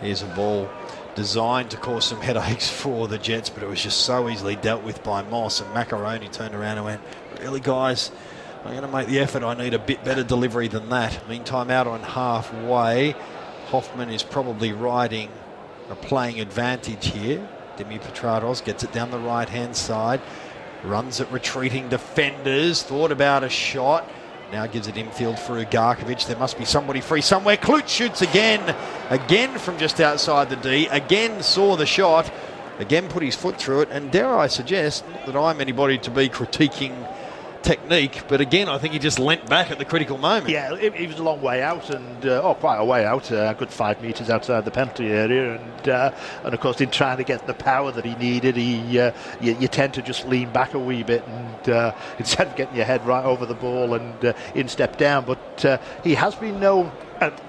Here's a ball designed to cause some headaches for the Jets, but it was just so easily dealt with by Moss, and Macaroni turned around and went, really guys, I'm going to make the effort. I need a bit better delivery than that. Meantime, out on halfway, Hoffman is probably riding a playing advantage here. Petratos gets it down the right-hand side, runs at retreating defenders, thought about a shot, now gives it infield for Ugarkovic. There must be somebody free somewhere. Clute shoots again from just outside the D, again saw the shot, again put his foot through it, and dare I suggest, not that I'm anybody to be critiquing technique, but again I think he just leant back at the critical moment. Yeah, he was a long way out, and quite a way out, a good 5 metres outside the penalty area, and of course in trying to get the power that he needed, you tend to just lean back a wee bit and instead of getting your head right over the ball and in step down. But he has been known,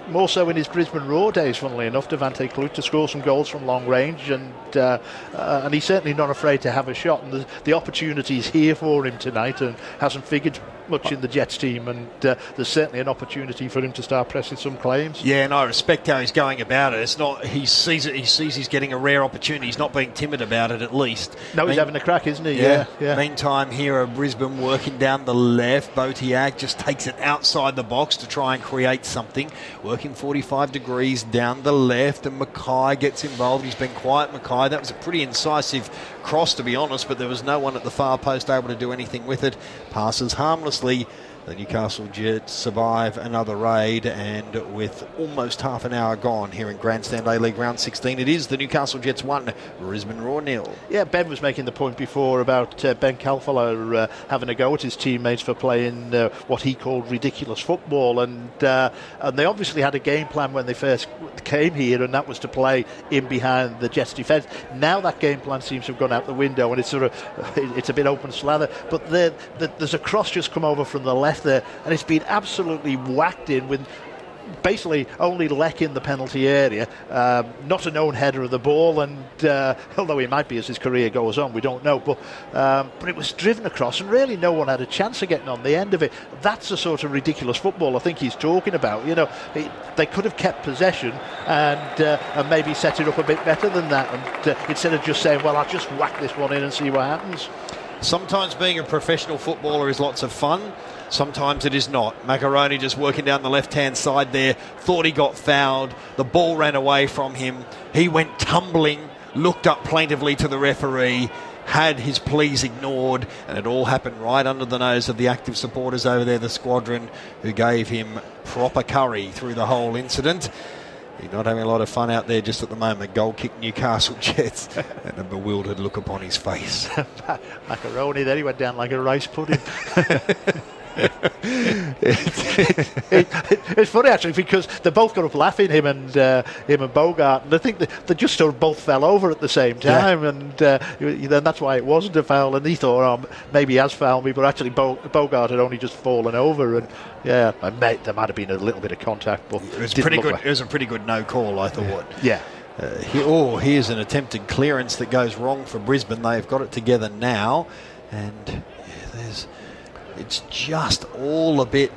more so in his Brisbane Roar days, funnily enough, Devante Clute, to score some goals from long range, and he's certainly not afraid to have a shot, and the opportunity's here for him tonight, and hasn't figured much in the Jets team, and there's certainly an opportunity for him to start pressing some claims. Yeah, and I respect how he's going about it. It's not, he sees he's getting a rare opportunity. He's not being timid about it, at least. No, he's having a crack, isn't he? Yeah. Yeah. Meantime, here are Brisbane working down the left. Botiak just takes it outside the box to try and create something. Working 45 degrees down the left, and Mackay gets involved. He's been quiet, Mackay. That was a pretty incisive cross, to be honest, but there was no one at the far post able to do anything with it. Passes harmlessly. The Newcastle Jets survive another raid, and with almost half an hour gone here in Grandstand A-League round 16, it is the Newcastle Jets 1, Brisbane Roar 0. Yeah, Ben was making the point before about Ben Calfella having a go at his teammates for playing what he called ridiculous football, and they obviously had a game plan when they first came here, and that was to play in behind the Jets defence. Now that game plan seems to have gone out the window, and it's a bit open slather, but there's a cross just come over from the left there, and it's been absolutely whacked in with basically only Leck in the penalty area, not a known header of the ball, and although he might be as his career goes on, we don't know, but it was driven across, and really no one had a chance of getting on the end of it. That's the sort of ridiculous football I think he's talking about. They could have kept possession and maybe set it up a bit better than that, and instead of just saying, well, I'll just whack this one in and see what happens. Sometimes being a professional footballer is lots of fun. Sometimes it is not. Macaroni just working down the left-hand side there, thought he got fouled. The ball ran away from him. He went tumbling, looked up plaintively to the referee, had his pleas ignored, and it all happened right under the nose of the active supporters over there, the squadron, who gave him proper curry through the whole incident. He's not having a lot of fun out there just at the moment. Goal kick Newcastle Jets, and a bewildered look upon his face. Macaroni, then he went down like a rice pudding. It's funny actually, because they both got up laughing, him and Bogart, and I think they just sort of both fell over at the same time, and then that's why it wasn't a foul. And he thought, oh, maybe he has fouled me, but actually Bogart had only just fallen over, and there might have been a little bit of contact, but it was pretty good. It was a pretty good no call, I thought. Yeah. Here's an attempted clearance that goes wrong for Brisbane. They've got it together now, and it's just all a bit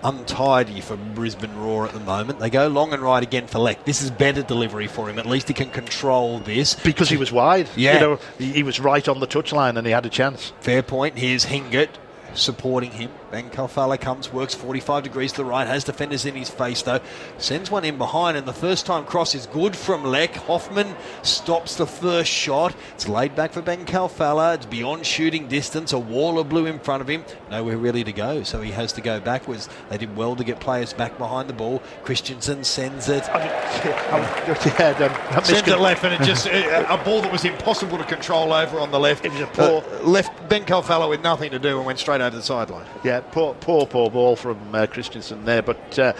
untidy for Brisbane Roar at the moment. They go long and right again for Leck. This is better delivery for him. At least he can control this. Because he was wide. Yeah. He was right on the touchline and he had a chance. Fair point. Here's Hingert supporting him. Ben Kalfala comes, works 45 degrees to the right, has defenders in his face though, sends one in behind, and the first time cross is good from Leck. Hoffman stops the first shot. It's laid back for Ben Kalfala. It's beyond shooting distance, a wall of blue in front of him, nowhere really to go, so he has to go backwards. They did well to get players back behind the ball. Christensen sends it. Sends it left, and it just a ball that was impossible to control over on the left. It was a poor left Ben Kalfala with nothing to do and went straight over the sideline. Yeah, poor ball from Christensen there, but a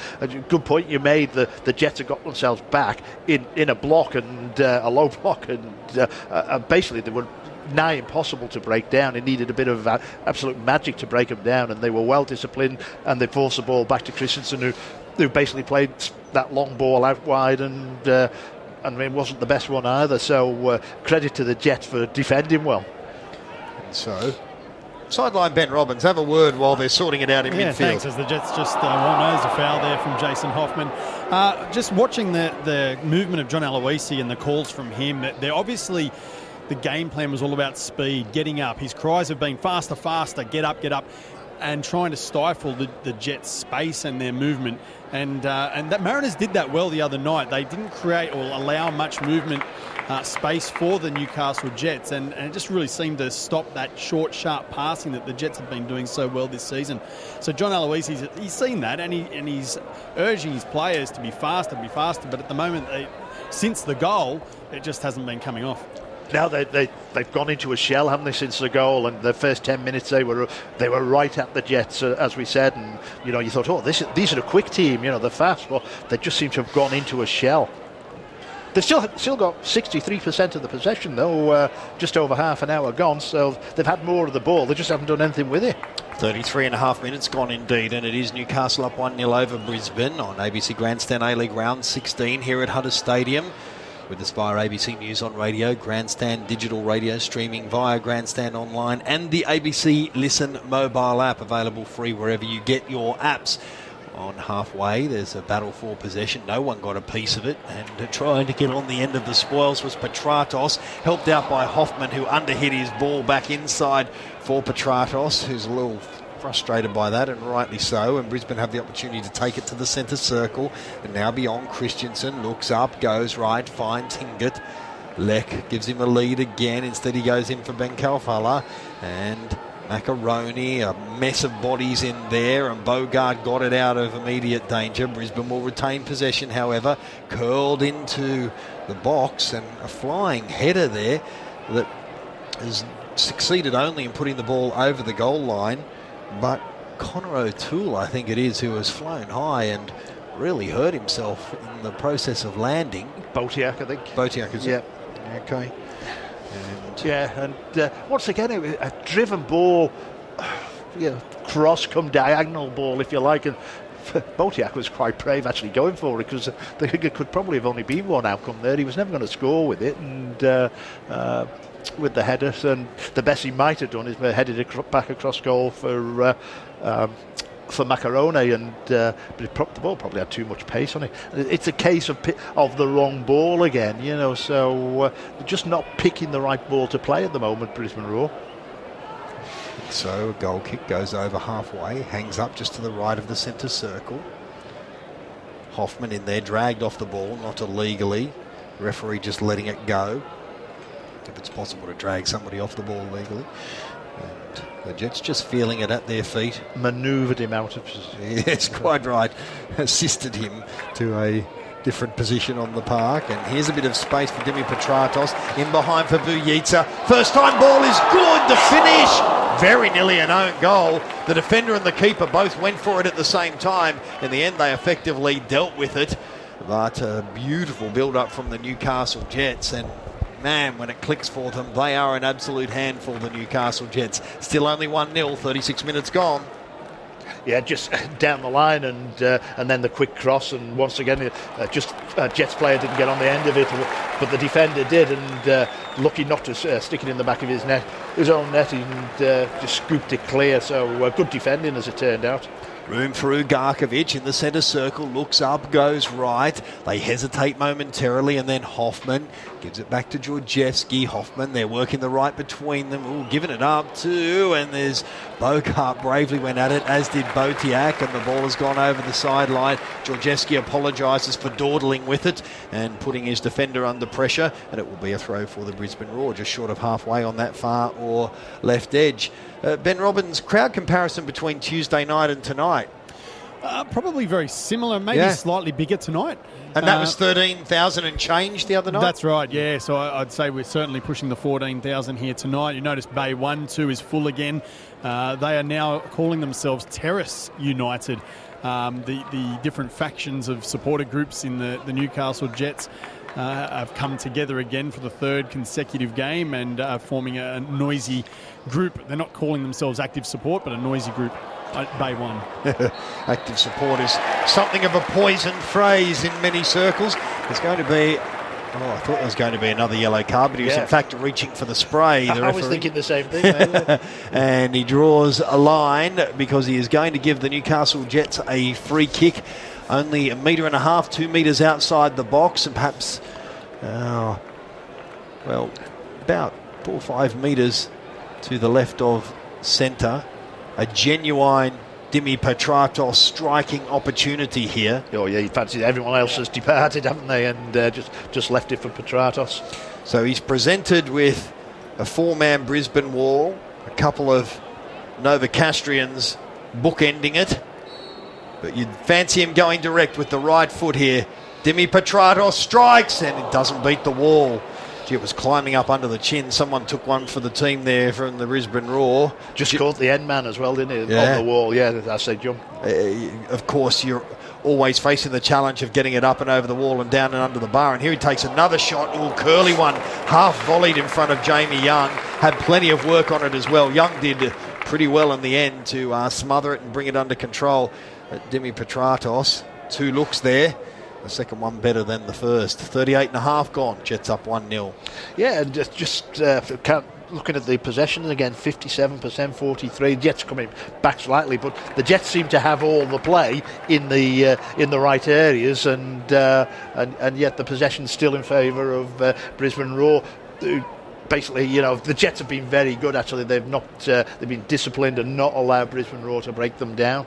good point you made. The Jets have got themselves back in a block, and a low block, and basically they were nigh impossible to break down. It needed a bit of absolute magic to break them down, and they were well disciplined, and they forced the ball back to Christensen, who basically played that long ball out wide, and it wasn't the best one either, so credit to the Jets for defending well. And so sideline Ben Robbins, have a word while they're sorting it out in midfield. Thanks, as the Jets just knows a foul there from Jason Hoffman. Just watching the movement of John Aloisi and the calls from him, they're obviously, the game plan was all about speed, getting up. His cries have been faster, get up, and trying to stifle the Jets' space and their movement. And that Mariners did that well the other night. They didn't create or allow much movement space for the Newcastle Jets, and it just really seemed to stop that short, sharp passing that the Jets have been doing so well this season. So John Aloisi, he's seen that, and he's urging his players to be faster, but at the moment, since the goal, it just hasn't been coming off. Now they've gone into a shell, haven't they, since the goal? And the first 10 minutes they were right at the Jets, as we said. And you thought, oh, these are a quick team. They're fast. Well, they just seem to have gone into a shell. They've still got 63% of the possession, though, just over half an hour gone. So they've had more of the ball. They just haven't done anything with it. 33.5 minutes gone indeed, and it is Newcastle up 1-0 over Brisbane on ABC Grandstand A-League Round 16 here at Hunter Stadium. With us via ABC News on Radio, Grandstand Digital Radio, streaming via Grandstand Online, and the ABC Listen mobile app, available free wherever you get your apps. On halfway, there's a battle for possession. No one got a piece of it, and trying to get on the end of the spoils was Petratos, helped out by Hoffman, who underhit his ball back inside for Petratos, who's a little frustrated by that, and rightly so. And Brisbane have the opportunity to take it to the centre circle, and now beyond. Christensen looks up, goes right, finds Hingert. Leck gives him a lead again. Instead he goes in for Ben Kalfala, and Macaroni, a mess of bodies in there, and Bogart got it out of immediate danger. Brisbane will retain possession, however, curled into the box, and a flying header there that has succeeded only in putting the ball over the goal line. But Connor O'Toole, I think it is, who has flown high and really hurt himself in the process of landing. Botiak, I think. Botiak, is it? Okay. And once again, a driven ball, cross come diagonal ball, if you like. And Botiak was quite brave actually going for it, because there could probably have only been one outcome there. He was never going to score with it, and with the headers, and the best he might have done is headed it back across goal for Macaroni, and but the ball probably had too much pace on it. It's a case of the wrong ball again, so just not picking the right ball to play at the moment, Brisbane Roar. So a goal kick goes over halfway, hangs up just to the right of the centre circle. Hoffman in there, dragged off the ball, not illegally. Referee just letting it go. if it's possible to drag somebody off the ball legally. And the Jets just feeling it at their feet. Manoeuvred him out of position. Yes, quite right. Assisted him to a different position on the park. And here's a bit of space for Petratos. In behind for Vujica. First time ball is good. The finish. Very nearly an own goal. The defender and the keeper both went for it at the same time. In the end, they effectively dealt with it. But a beautiful build-up from the Newcastle Jets. And man, when it clicks for them, they are an absolute handful, the Newcastle Jets. Still only 1-0, 36 minutes gone. Yeah, just down the line, and then the quick cross, and once again, Jets player didn't get on the end of it, but the defender did, and lucky not to stick it in the back of his own net, and just scooped it clear. So good defending, as it turned out. Room for Ugarkovic in the centre circle, looks up, goes right. They hesitate momentarily, and then Hoffman gives it back to Georgievski. Hoffman, they're working the right between them. Ooh, giving it up too, and there's Bogart bravely went at it, as did Botiak, and the ball has gone over the sideline. Georgievski apologises for dawdling with it and putting his defender under pressure, and it will be a throw for the Brisbane Roar, just short of halfway on that far or left edge. Ben Robbins, crowd comparison between Tuesday night and tonight? Probably very similar, maybe slightly bigger tonight. And that was 13,000 and change the other night? That's right, yeah. So I'd say we're certainly pushing the 14,000 here tonight. You notice Bay 1-2 is full again. They are now calling themselves Terrace United. The different factions of supporter groups in the Newcastle Jets have come together again for the third consecutive game and forming a noisy group. They're not calling themselves active support, but a noisy group at Bay 1. Active support is something of a poisoned phrase in many circles. There's going to be... Oh, I thought there was going to be another yellow card, but he was in fact reaching for the spray. I was thinking the same thing. And he draws a line because he is going to give the Newcastle Jets a free kick. Only 1.5 metres, 2 metres outside the box, and perhaps, about 4 or 5 metres to the left of centre. A genuine Petratos striking opportunity here. Oh yeah, you fancy everyone else has departed, haven't they? And just left it for Petratos. So he's presented with a 4-man Brisbane wall, a couple of Novocastrians bookending it. But you'd fancy him going direct with the right foot here. Petratos strikes, and it doesn't beat the wall. Gee, it was climbing up under the chin. Someone took one for the team there from the Brisbane Roar. Just caught the end man as well, didn't he? On the wall, as they jump. Of course, you're always facing the challenge of getting it up and over the wall and down and under the bar. And here he takes another shot. Ooh, curly one. Half volleyed in front of Jamie Young. Had plenty of work on it as well. Young did pretty well in the end to smother it and bring it under control. Petratos, 2 looks there. The second one better than the first. 38.5 gone. Jets up 1-0. Yeah, and just looking at the possession again, 57%, 43. Jets coming back slightly, but the Jets seem to have all the play in the right areas, and yet the possession's still in favour of Brisbane Roar. Basically, the Jets have been very good. Actually, they've been disciplined and not allowed Brisbane Roar to break them down.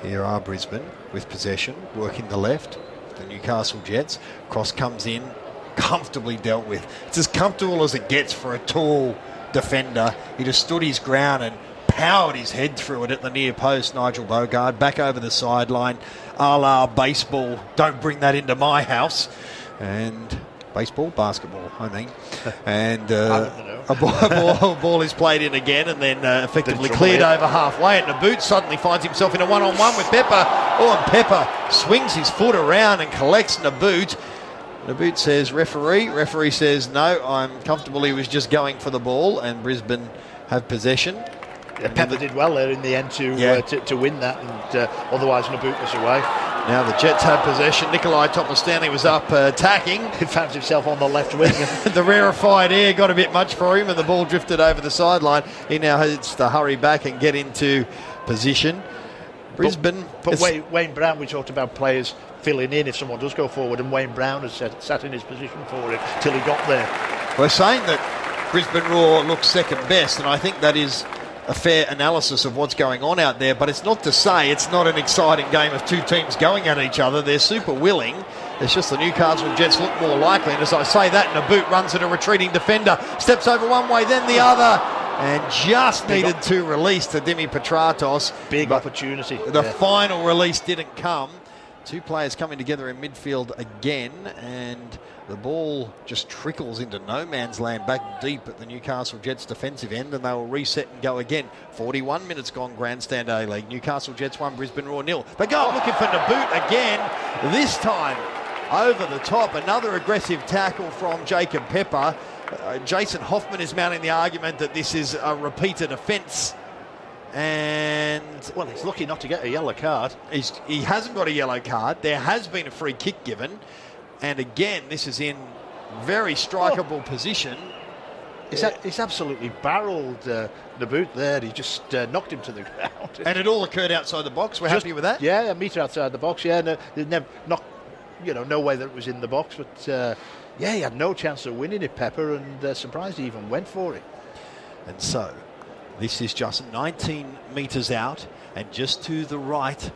Here are Brisbane with possession, working the left. The Newcastle Jets. Cross comes in, comfortably dealt with. It's as comfortable as it gets for a tall defender. He just stood his ground and powered his head through it at the near post. Nigel Bogard back over the sideline, a la baseball. Don't bring that into my house. And basketball, I mean. And a ball is played in again, and then effectively cleared over halfway. And Naboot suddenly finds himself in a one-on-one with Pepper. Oh, and Pepper swings his foot around and collects Naboot. Naboot says referee. Referee says no, I'm comfortable. He was just going for the ball, and Brisbane have possession. Yeah, Pepper did well there in the end to win that, and otherwise Naboot was away. Now the Jets have possession. Nikolai Topper-Stanley was up attacking. He found himself on the left wing. The rarefied air got a bit much for him, and the ball drifted over the sideline. He now has to hurry back and get into position. Brisbane. But Wayne Brown, we talked about players filling in if someone does go forward, and Wayne Brown has sat in his position for it till he got there. We're saying that Brisbane Roar looks second best, and I think that is a fair analysis of what's going on out there, but it's not to say it's not an exciting game of two teams going at each other. They're super willing. It's just the Newcastle Jets look more likely, and as I say that, Naboot runs at a retreating defender, steps over one way, then the other, and just needed to release to Petratos. Big opportunity. The final release didn't come. Two players coming together in midfield again, and the ball just trickles into no man's land back deep at the Newcastle Jets defensive end, and they will reset and go again. 41 minutes gone, Grandstand A-League. Newcastle Jets 1, Brisbane Roar 0. They go looking for Naboot again, this time over the top. Another aggressive tackle from Jacob Pepper. Jason Hoffman is mounting the argument that this is a repeated offence. And well, he's lucky not to get a yellow card. He hasn't got a yellow card. There has been a free kick given, and again, this is in very strikeable position. He's absolutely barrelled Naboot there. He just knocked him to the ground. And it all occurred outside the box. We're happy with that. Yeah, a metre outside the box. Yeah, no way that it was in the box, but he had no chance of winning it, Pepper, and surprised he even went for it. And so, this is just 19 metres out and just to the right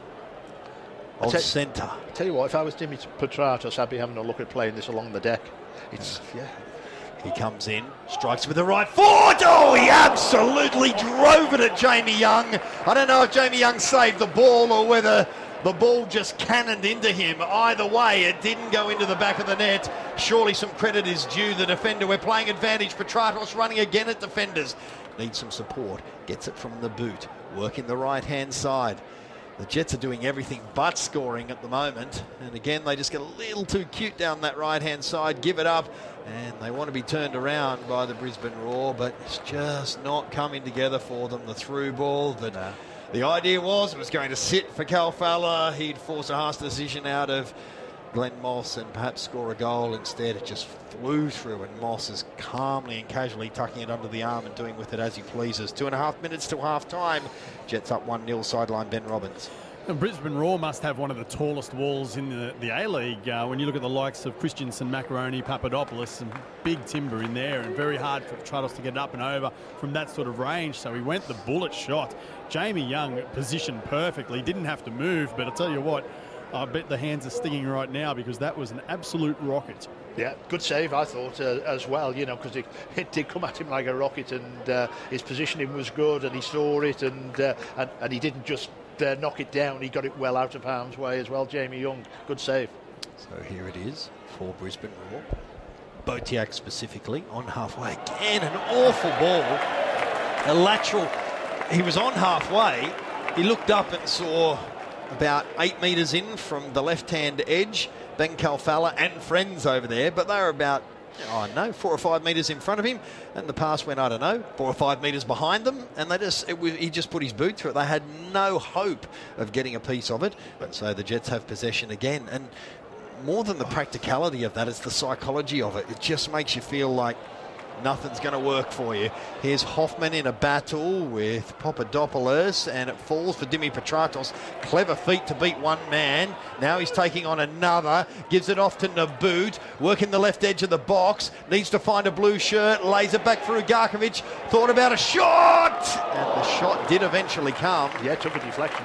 of centre. I tell you what, if I was Petratos, I'd be having a look at playing this along the deck. He comes in, strikes with the right foot. Oh, he absolutely drove it at Jamie Young. I don't know if Jamie Young saved the ball or whether the ball just cannoned into him. Either way, it didn't go into the back of the net. Surely some credit is due the defender. We're playing advantage. Petratos running again at defenders. Needs some support. Gets it from the boot. Working the right-hand side. The Jets are doing everything but scoring at the moment. And again, they just get a little too cute down that right-hand side. Give it up. And they want to be turned around by the Brisbane Roar, but it's just not coming together for them. The through ball that the idea was it was going to sit for Cal Fowler. He'd force a harsh decision out of Glenn Moss and perhaps score a goal. Instead, it just flew through, and Moss is calmly and casually tucking it under the arm and doing with it as he pleases. 2.5 minutes to half-time. Jets up 1-0, sideline Ben Robbins. And Brisbane Roar must have one of the tallest walls in the A-League. When you look at the likes of Christensen, Macaroni, Papadopoulos, some big timber in there, and very hard for Petratos to get it up and over from that sort of range. So he went the bullet shot. Jamie Young positioned perfectly, didn't have to move, but I'll tell you what, I bet the hands are stinging right now because that was an absolute rocket. Yeah, good save, I thought, as well, because it did come at him like a rocket, and his positioning was good, and he saw it, and he didn't just knock it down. He got it well out of harm's way as well. Jamie Young, good save. So here it is for Brisbane Roar. Botiak specifically on halfway. Again, an awful ball. A lateral. He was on halfway. He looked up and saw about 8 metres in from the left-hand edge Ben Calfalla and friends over there, but they were about 4 or 5 metres in front of him, and the pass went 4 or 5 metres behind them, and he just put his boot through it. They had no hope of getting a piece of it, but so the Jets have possession again. And more than the practicality of that, it's the psychology of it. It just makes you feel like nothing's going to work for you. Here's Hoffman in a battle with Papadopoulos, and it falls for Petratos. Clever feat to beat one man. Now he's taking on another. Gives it off to Naboot. Working the left edge of the box. Needs to find a blue shirt. Lays it back for Ugarkovic. Thought about a shot! And the shot did eventually come. Yeah, took a deflection.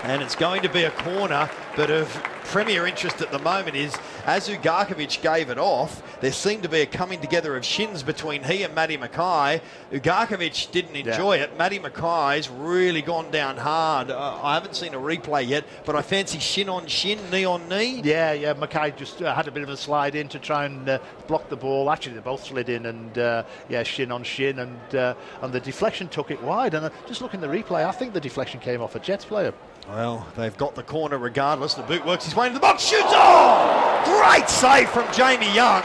And it's going to be a corner, but of premier interest at the moment is, as Ugarkovic gave it off, there seemed to be a coming together of shins between he and Matty Mackay. Ugarkovic didn't enjoy it. Matty Mackay's really gone down hard. I haven't seen a replay yet, but I fancy shin on shin, knee on knee. Yeah, Mackay just had a bit of a slide in to try and block the ball. Actually, they both slid in, and shin on shin, and the deflection took it wide. And just looking at the replay, I think the deflection came off a Jets player. Well, they've got the corner regardless. The boot works his way into the box, shoots! Oh! Great save from Jamie Young.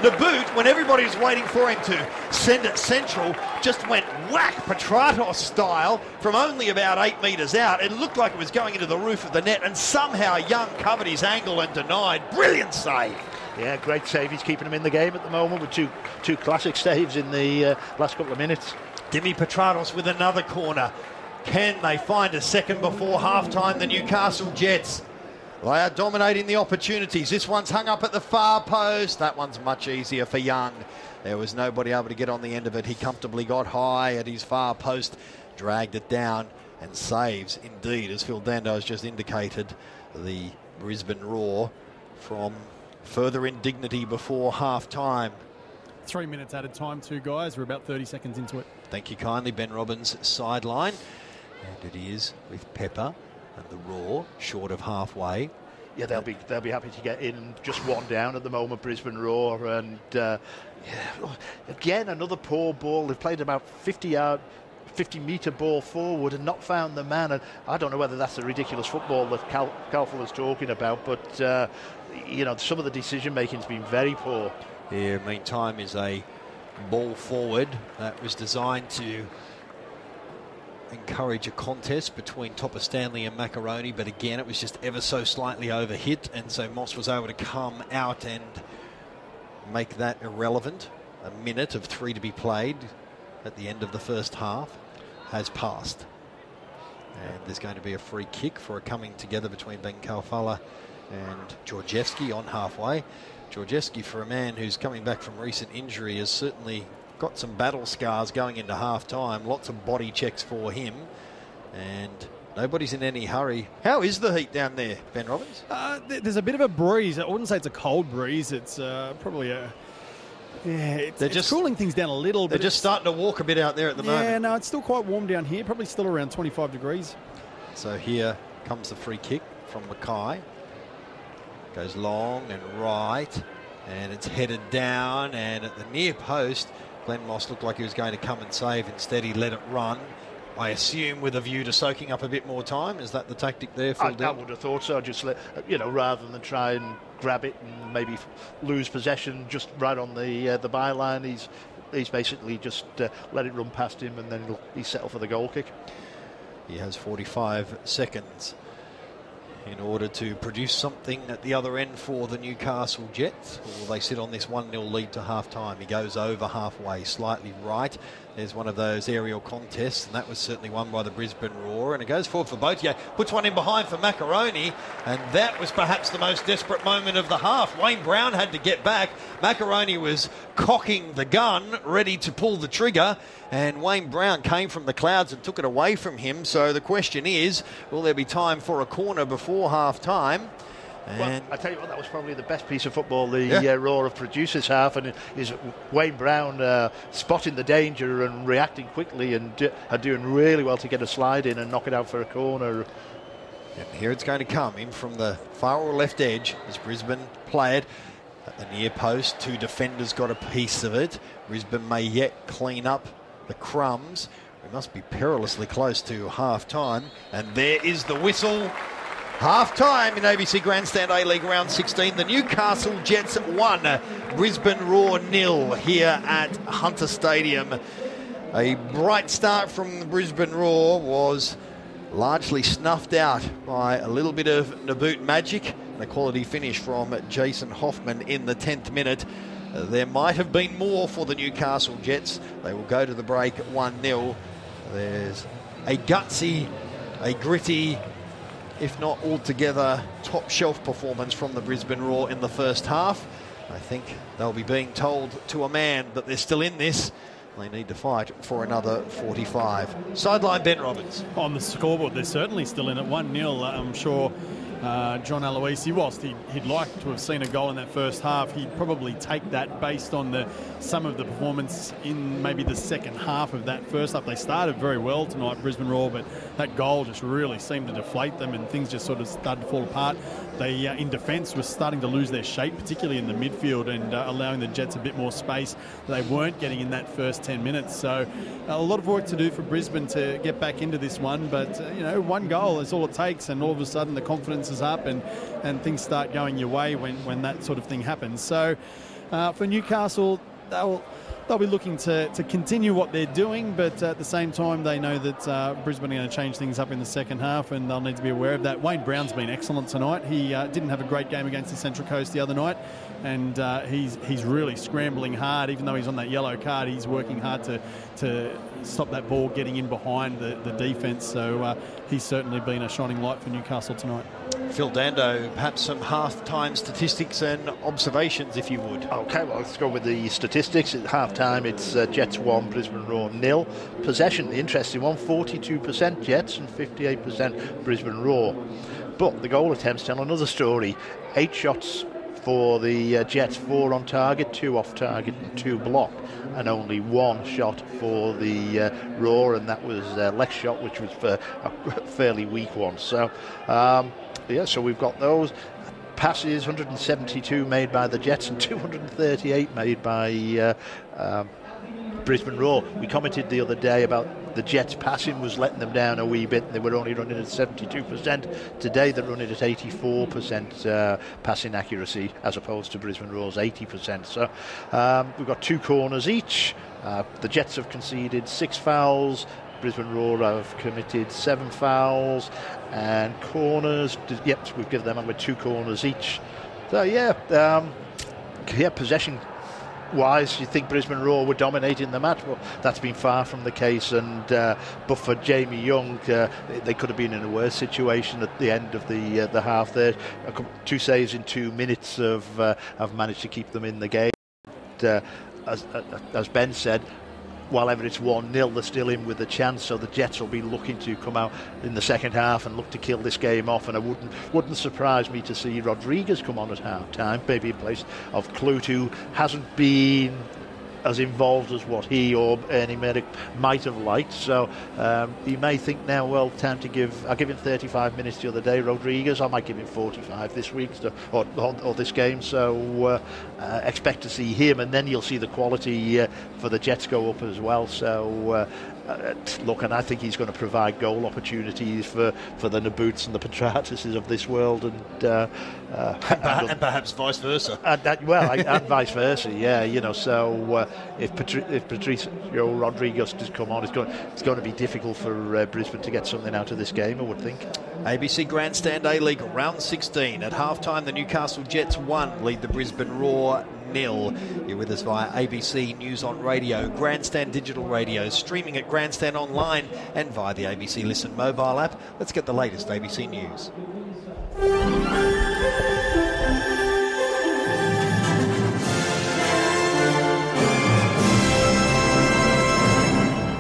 The boot, when everybody was waiting for him to send it central, just went whack Petratos style from only about 8 metres out. It looked like it was going into the roof of the net, and somehow Young covered his angle and denied. Brilliant save. Yeah, great save. He's keeping him in the game at the moment with two classic saves in the last couple of minutes. Petratos with another corner. Can they find a second before half-time, the Newcastle Jets? They are dominating the opportunities. This one's hung up at the far post. That one's much easier for Young. There was nobody able to get on the end of it. He comfortably got high at his far post. dragged it down and saves indeed, as Phil Dando has just indicated, the Brisbane Roar from further indignity before half-time. 3 minutes added time too, guys. We're about 30 seconds into it. Thank you kindly, Ben Robbins' sideline. And it is with Pepper and the Roar short of halfway. Yeah, they'll be happy to get in just one down at the moment, Brisbane Roar, and again another poor ball. They've played about 50-metre ball forward and not found the man. And I don't know whether that's the ridiculous football that Calfell is talking about, but you know, some of the decision making's been very poor. Here, meantime, is a ball forward that was designed to encourage a contest between Topper Stanley and Macaroni, but again it was just ever so slightly overhit, and so Moss was able to come out and make that irrelevant. A minute of 3 to be played at the end of the first half has passed, and there's going to be a free kick for a coming together between Ben Kalfala and Georgievski on halfway. Georgievski, for a man who's coming back from recent injury, has certainly got some battle scars going into half-time. Lots of body checks for him, and nobody's in any hurry. How is the heat down there, Ben Robbins? There's a bit of a breeze. I wouldn't say it's a cold breeze. It's probably a... Yeah, it's cooling things down a little. They're just starting to walk a bit out there at the moment. Yeah, no, it's still quite warm down here. Probably still around 25 degrees. So here comes the free kick from Mackay. Goes long and right, and it's headed down, and at the near post, Glenn Moss looked like he was going to come and save. Instead, he let it run. I assume with a view to soaking up a bit more time. Is that the tactic there, Phil? I would have thought so. Just let, rather than try and grab it and maybe lose possession just right on the byline, he's basically just let it run past him, and then he's settled for the goal kick. He has 45 seconds in order to produce something at the other end for the Newcastle Jets. Or they sit on this 1-0 lead to half-time. He goes over halfway, slightly right. There's one of those aerial contests, and that was certainly won by the Brisbane Roar. And it goes forward for Botier, puts one in behind for Macaroni, and that was perhaps the most desperate moment of the half. Wayne Brown had to get back. Macaroni was cocking the gun, ready to pull the trigger, and Wayne Brown came from the clouds and took it away from him. So the question is, will there be time for a corner before half-time? Well, I tell you what, that was probably the best piece of football the Roar have produced this half, and is Wayne Brown spotting the danger and reacting quickly and doing really well to get a slide in and knock it out for a corner. And here it's going to come in from the far or left edge as Brisbane play it at the near post. 2 defenders got a piece of it. Brisbane may yet clean up the crumbs. We must be perilously close to half-time, and there is the whistle. Half-time in ABC Grandstand A-League Round 16. The Newcastle Jets 1, Brisbane Roar 0 here at Hunter Stadium. A bright start from the Brisbane Roar was largely snuffed out by a little bit of Naboot magic and a quality finish from Jason Hoffman in the 10th minute. There might have been more for the Newcastle Jets. They will go to the break 1-0. There's a gutsy, a gritty, if not altogether top shelf performance from the Brisbane Roar in the first half. I think they'll be being told to a man that they're still in this. They need to fight for another 45. Sideline Ben Robbins. On the scoreboard, they're certainly still in at 1-0. I'm sure John Aloisi, whilst he'd like to have seen a goal in that first half, he'd probably take that based on some of the performance in maybe the second half of that first half. They started very well tonight, Brisbane Roar, but that goal just really seemed to deflate them, and things just sort of started to fall apart. They, in defence, were starting to lose their shape, particularly in the midfield, and allowing the Jets a bit more space that they weren't getting in that first 10 minutes. So a lot of work to do for Brisbane to get back into this one, but one goal is all it takes, and all of a sudden the confidence is up and things start going your way when that sort of thing happens. So for Newcastle, they'll be looking to continue what they're doing, but at the same time they know that Brisbane are going to change things up in the second half, and they'll need to be aware of that. Wayne Brown's been excellent tonight. He didn't have a great game against the Central Coast the other night, and he's really scrambling hard. Even though he's on that yellow card, he's working hard to stop that ball getting in behind the defence. So he's certainly been a shining light for Newcastle tonight. Phil Dando, perhaps some half-time statistics and observations, if you would. Okay, well, let's go with the statistics. At half-time, it's Jets 1, Brisbane Roar 0. Possession, the interesting one, 42% Jets and 58% Brisbane Roar. But the goal attempts tell another story. 8 shots for the Jets, 4 on target, 2 off target and 2 blocked, and only 1 shot for the Roar, and that was Lex shot, which was for a fairly weak one. So, so we've got those. Passes, 172 made by the Jets and 238 made by Brisbane Roar. We commented the other day about the Jets passing was letting them down a wee bit. They were only running at 72%. Today they're running at 84% passing accuracy as opposed to Brisbane Roar's 80%. So we've got 2 corners each. The Jets have conceded 6 fouls. Brisbane Roar have committed 7 fouls. And corners, we've given them with 2 corners each. So possession wise, you think Brisbane Roar were dominating the match? Well, that's been far from the case, and but for Jamie Young, they could have been in a worse situation at the end of the half there. 2 saves in 2 minutes have managed to keep them in the game. As Ben said, while ever it's 1-0, they're still in with a chance, so the Jets will be looking to come out in the second half and look to kill this game off, and it wouldn't surprise me to see Rodriguez come on at half-time, maybe in place of Clute, who hasn't been as involved as what he or Ernie Merrick might have liked. So he may think now, well, time to I give him 35 minutes the other day, Rodriguez. I might give him 45 this week or this game. So expect to see him, and then you'll see the quality for the Jets go up as well. So look, and I think he's going to provide goal opportunities for the Naboots and the Petratuses of this world, and perhaps vice versa. And vice versa, yeah. So if Patricio Rodriguez does come on, it's going to be difficult for Brisbane to get something out of this game, I would think. ABC Grandstand A-League round 16. At half-time, the Newcastle Jets 1 lead the Brisbane Roar 0. You're with us via ABC News on Radio, Grandstand Digital Radio, streaming at Grandstand Online and via the ABC Listen mobile app. Let's get the latest ABC News.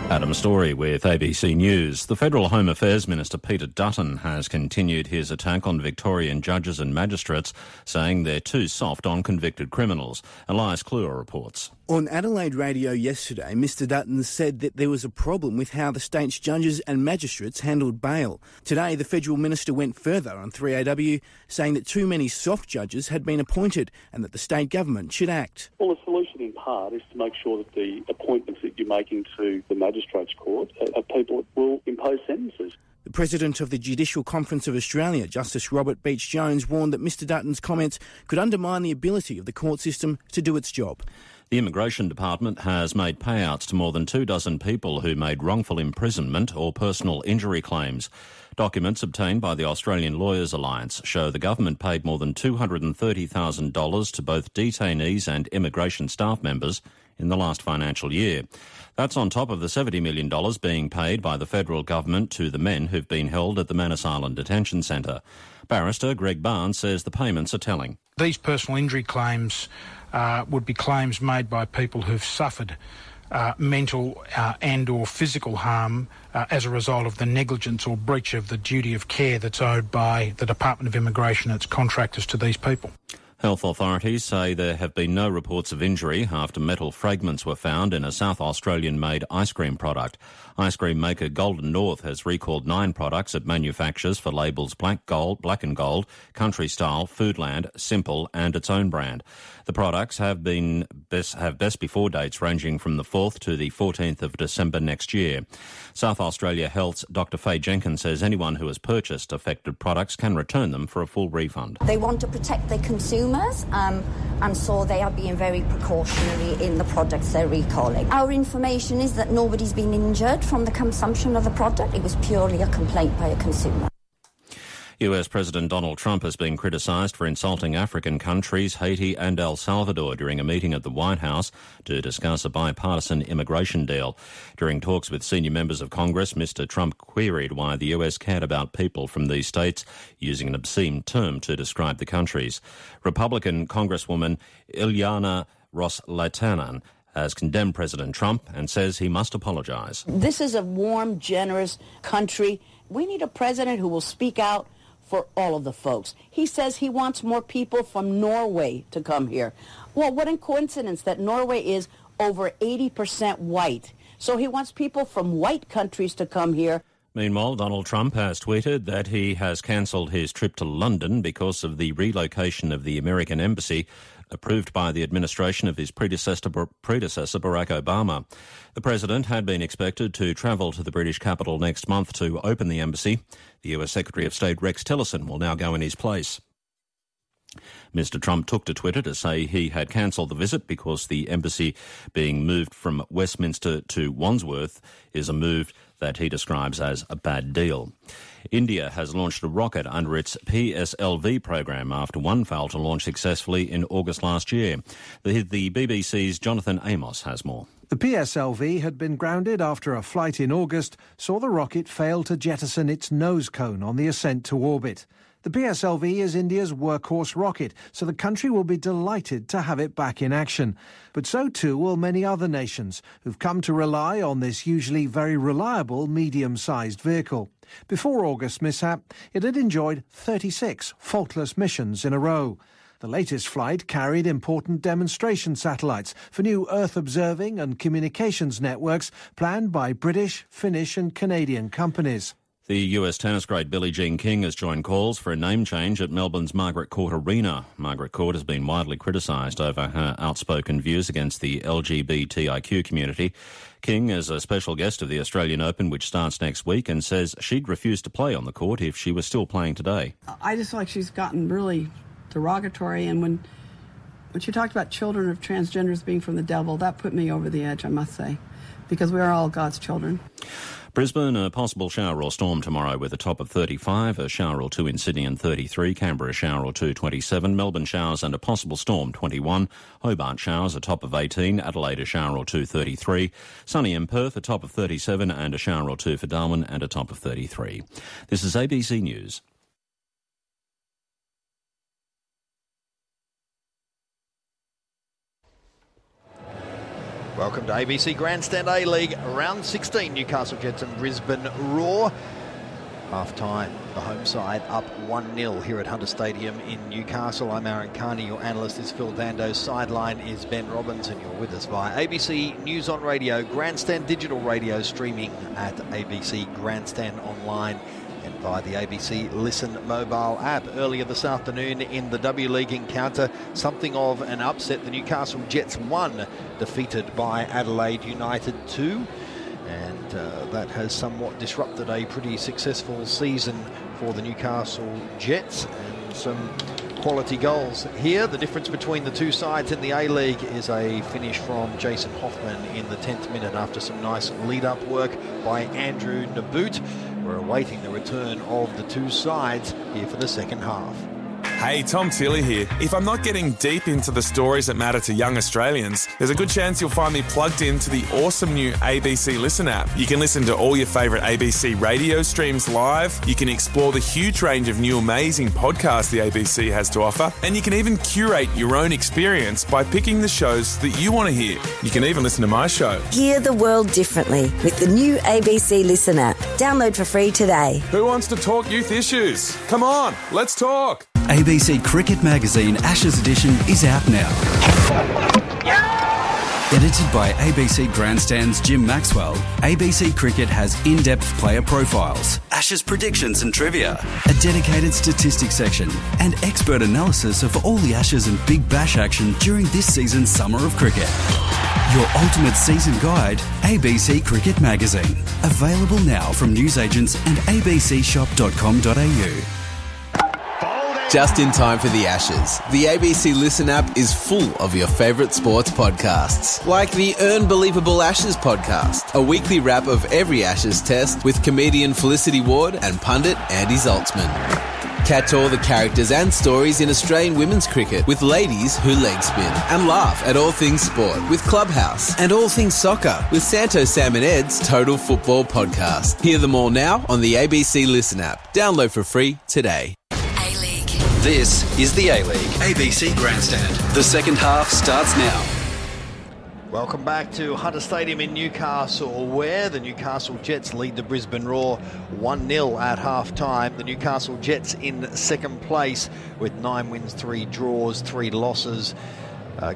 Adam Story with ABC News. The Federal Home Affairs Minister Peter Dutton has continued his attack on Victorian judges and magistrates, saying they're too soft on convicted criminals. Elias Kluwer reports. On Adelaide Radio yesterday, Mr Dutton said that there was a problem with how the state's judges and magistrates handled bail. Today, the federal minister went further on 3AW, saying that too many soft judges had been appointed and that the state government should act. Well, the solution in part is to make sure that the appointments that you're making to the Magistrates Court are people that will impose sentences. The President of the Judicial Conference of Australia, Justice Robert Beach-Jones, warned that Mr Dutton's comments could undermine the ability of the court system to do its job. The Immigration Department has made payouts to more than 24 people who made wrongful imprisonment or personal injury claims. Documents obtained by the Australian Lawyers Alliance show the government paid more than $230,000 to both detainees and immigration staff members in the last financial year. That's on top of the $70 million being paid by the federal government to the men who've been held at the Manus Island Detention Centre. Barrister Greg Barnes says the payments are telling. These personal injury claims would be claims made by people who've suffered mental and or physical harm as a result of the negligence or breach of the duty of care that's owed by the Department of Immigration and its contractors to these people. Health authorities say there have been no reports of injury after metal fragments were found in a South Australian-made ice cream product. Ice cream maker Golden North has recalled 9 products it manufactures for labels Black and Gold, Country Style, Foodland, Simple and its own brand. The products have best before dates ranging from the 4th to the 14th of December next year. South Australia Health's Dr Faye Jenkins says anyone who has purchased affected products can return them for a full refund. They want to protect their consumers, and so they are being very precautionary in the products they're recalling. Our information is that nobody's been injured from the consumption of the product. It was purely a complaint by a consumer. US President Donald Trump has been criticised for insulting African countries, Haiti and El Salvador, during a meeting at the White House to discuss a bipartisan immigration deal. During talks with senior members of Congress, Mr. Trump queried why the US cared about people from these states, using an obscene term to describe the countries. Republican Congresswoman Ilyana Ros-Lehtinen has condemned President Trump and says he must apologise. This is a warm, generous country. We need a president who will speak out for all of the folks. He says he wants more people from Norway to come here. Well, what a coincidence that Norway is over 80% white. So he wants people from white countries to come here. Meanwhile, Donald Trump has tweeted that he has cancelled his trip to London because of the relocation of the American embassy approved by the administration of his predecessor Barack Obama. The president had been expected to travel to the British capital next month to open the embassy. The US Secretary of State Rex Tillerson will now go in his place. Mr. Trump took to Twitter to say he had cancelled the visit because the embassy being moved from Westminster to Wandsworth is a move that he describes as a bad deal. India has launched a rocket under its PSLV program after one failed to launch successfully in August last year. The BBC's Jonathan Amos has more. The PSLV had been grounded after a flight in August saw the rocket fail to jettison its nose cone on the ascent to orbit. The PSLV is India's workhorse rocket, so the country will be delighted to have it back in action. But so too will many other nations who've come to rely on this usually very reliable medium-sized vehicle. Before August's mishap, it had enjoyed 36 faultless missions in a row. The latest flight carried important demonstration satellites for new Earth-observing and communications networks planned by British, Finnish and Canadian companies. The US tennis great Billie Jean King has joined calls for a name change at Melbourne's Margaret Court Arena. Margaret Court has been widely criticised over her outspoken views against the LGBTIQ community. King is a special guest of the Australian Open, which starts next week, and says she'd refuse to play on the court if she was still playing today. I just feel like she's gotten really derogatory, and when she talked about children of transgenders being from the devil, that put me over the edge, I must say, because we are all God's children. Brisbane, a possible shower or storm tomorrow with a top of 35, a shower or two in Sydney and 33, Canberra a shower or two 27, Melbourne showers and a possible storm 21, Hobart showers a top of 18, Adelaide a shower or two 33, sunny in Perth a top of 37 and a shower or two for Darwin and a top of 33. This is ABC News. Welcome to ABC Grandstand A-League, round 16, Newcastle Jets and Brisbane Roar. Half-time, the home side up 1-0 here at Hunter Stadium in Newcastle. I'm Aaron Carney, your analyst is Phil Dando, sideline is Ben Robbins, and you're with us via ABC News on Radio, Grandstand Digital Radio, streaming at ABC Grandstand Online and via the ABC Listen mobile app. Earlier this afternoon in the W-League encounter, something of an upset. The Newcastle Jets won, defeated by Adelaide United 2. And that has somewhat disrupted a pretty successful season for the Newcastle Jets. And some quality goals here. The difference between the two sides in the A-League is a finish from Jason Hoffman in the 10th minute after some nice lead-up work by Andrew Naboot. We're awaiting the return of the two sides here for the second half. Hey, Tom Tilley here. If I'm not getting deep into the stories that matter to young Australians, there's a good chance you'll find me plugged into the awesome new ABC Listen app. You can listen to all your favourite ABC radio streams live. You can explore the huge range of new amazing podcasts the ABC has to offer. And you can even curate your own experience by picking the shows that you want to hear. You can even listen to my show. Hear the world differently with the new ABC Listen app. Download for free today. Who wants to talk youth issues? Come on, let's talk. ABC Cricket Magazine Ashes edition is out now. Edited by ABC Grandstand's Jim Maxwell, ABC Cricket has in-depth player profiles, Ashes predictions and trivia, a dedicated statistics section, and expert analysis of all the Ashes and Big Bash action during this season's summer of cricket. Your ultimate season guide, ABC Cricket Magazine. Available now from newsagents and abcshop.com.au. Just in time for the Ashes, the ABC Listen app is full of your favourite sports podcasts, like the Unbelievable Ashes podcast, a weekly wrap of every Ashes test with comedian Felicity Ward and pundit Andy Zaltzman. Catch all the characters and stories in Australian women's cricket with ladies who leg spin. And laugh at all things sport with Clubhouse. And all things soccer with Santo, Sam and Ed's Total Football Podcast. Hear them all now on the ABC Listen app. Download for free today. A-League. This is the A-League, ABC Grandstand. The second half starts now. Welcome back to Hunter Stadium in Newcastle, where the Newcastle Jets lead the Brisbane Roar 1-0 at half-time. The Newcastle Jets in second place with 9 wins, 3 draws, 3 losses.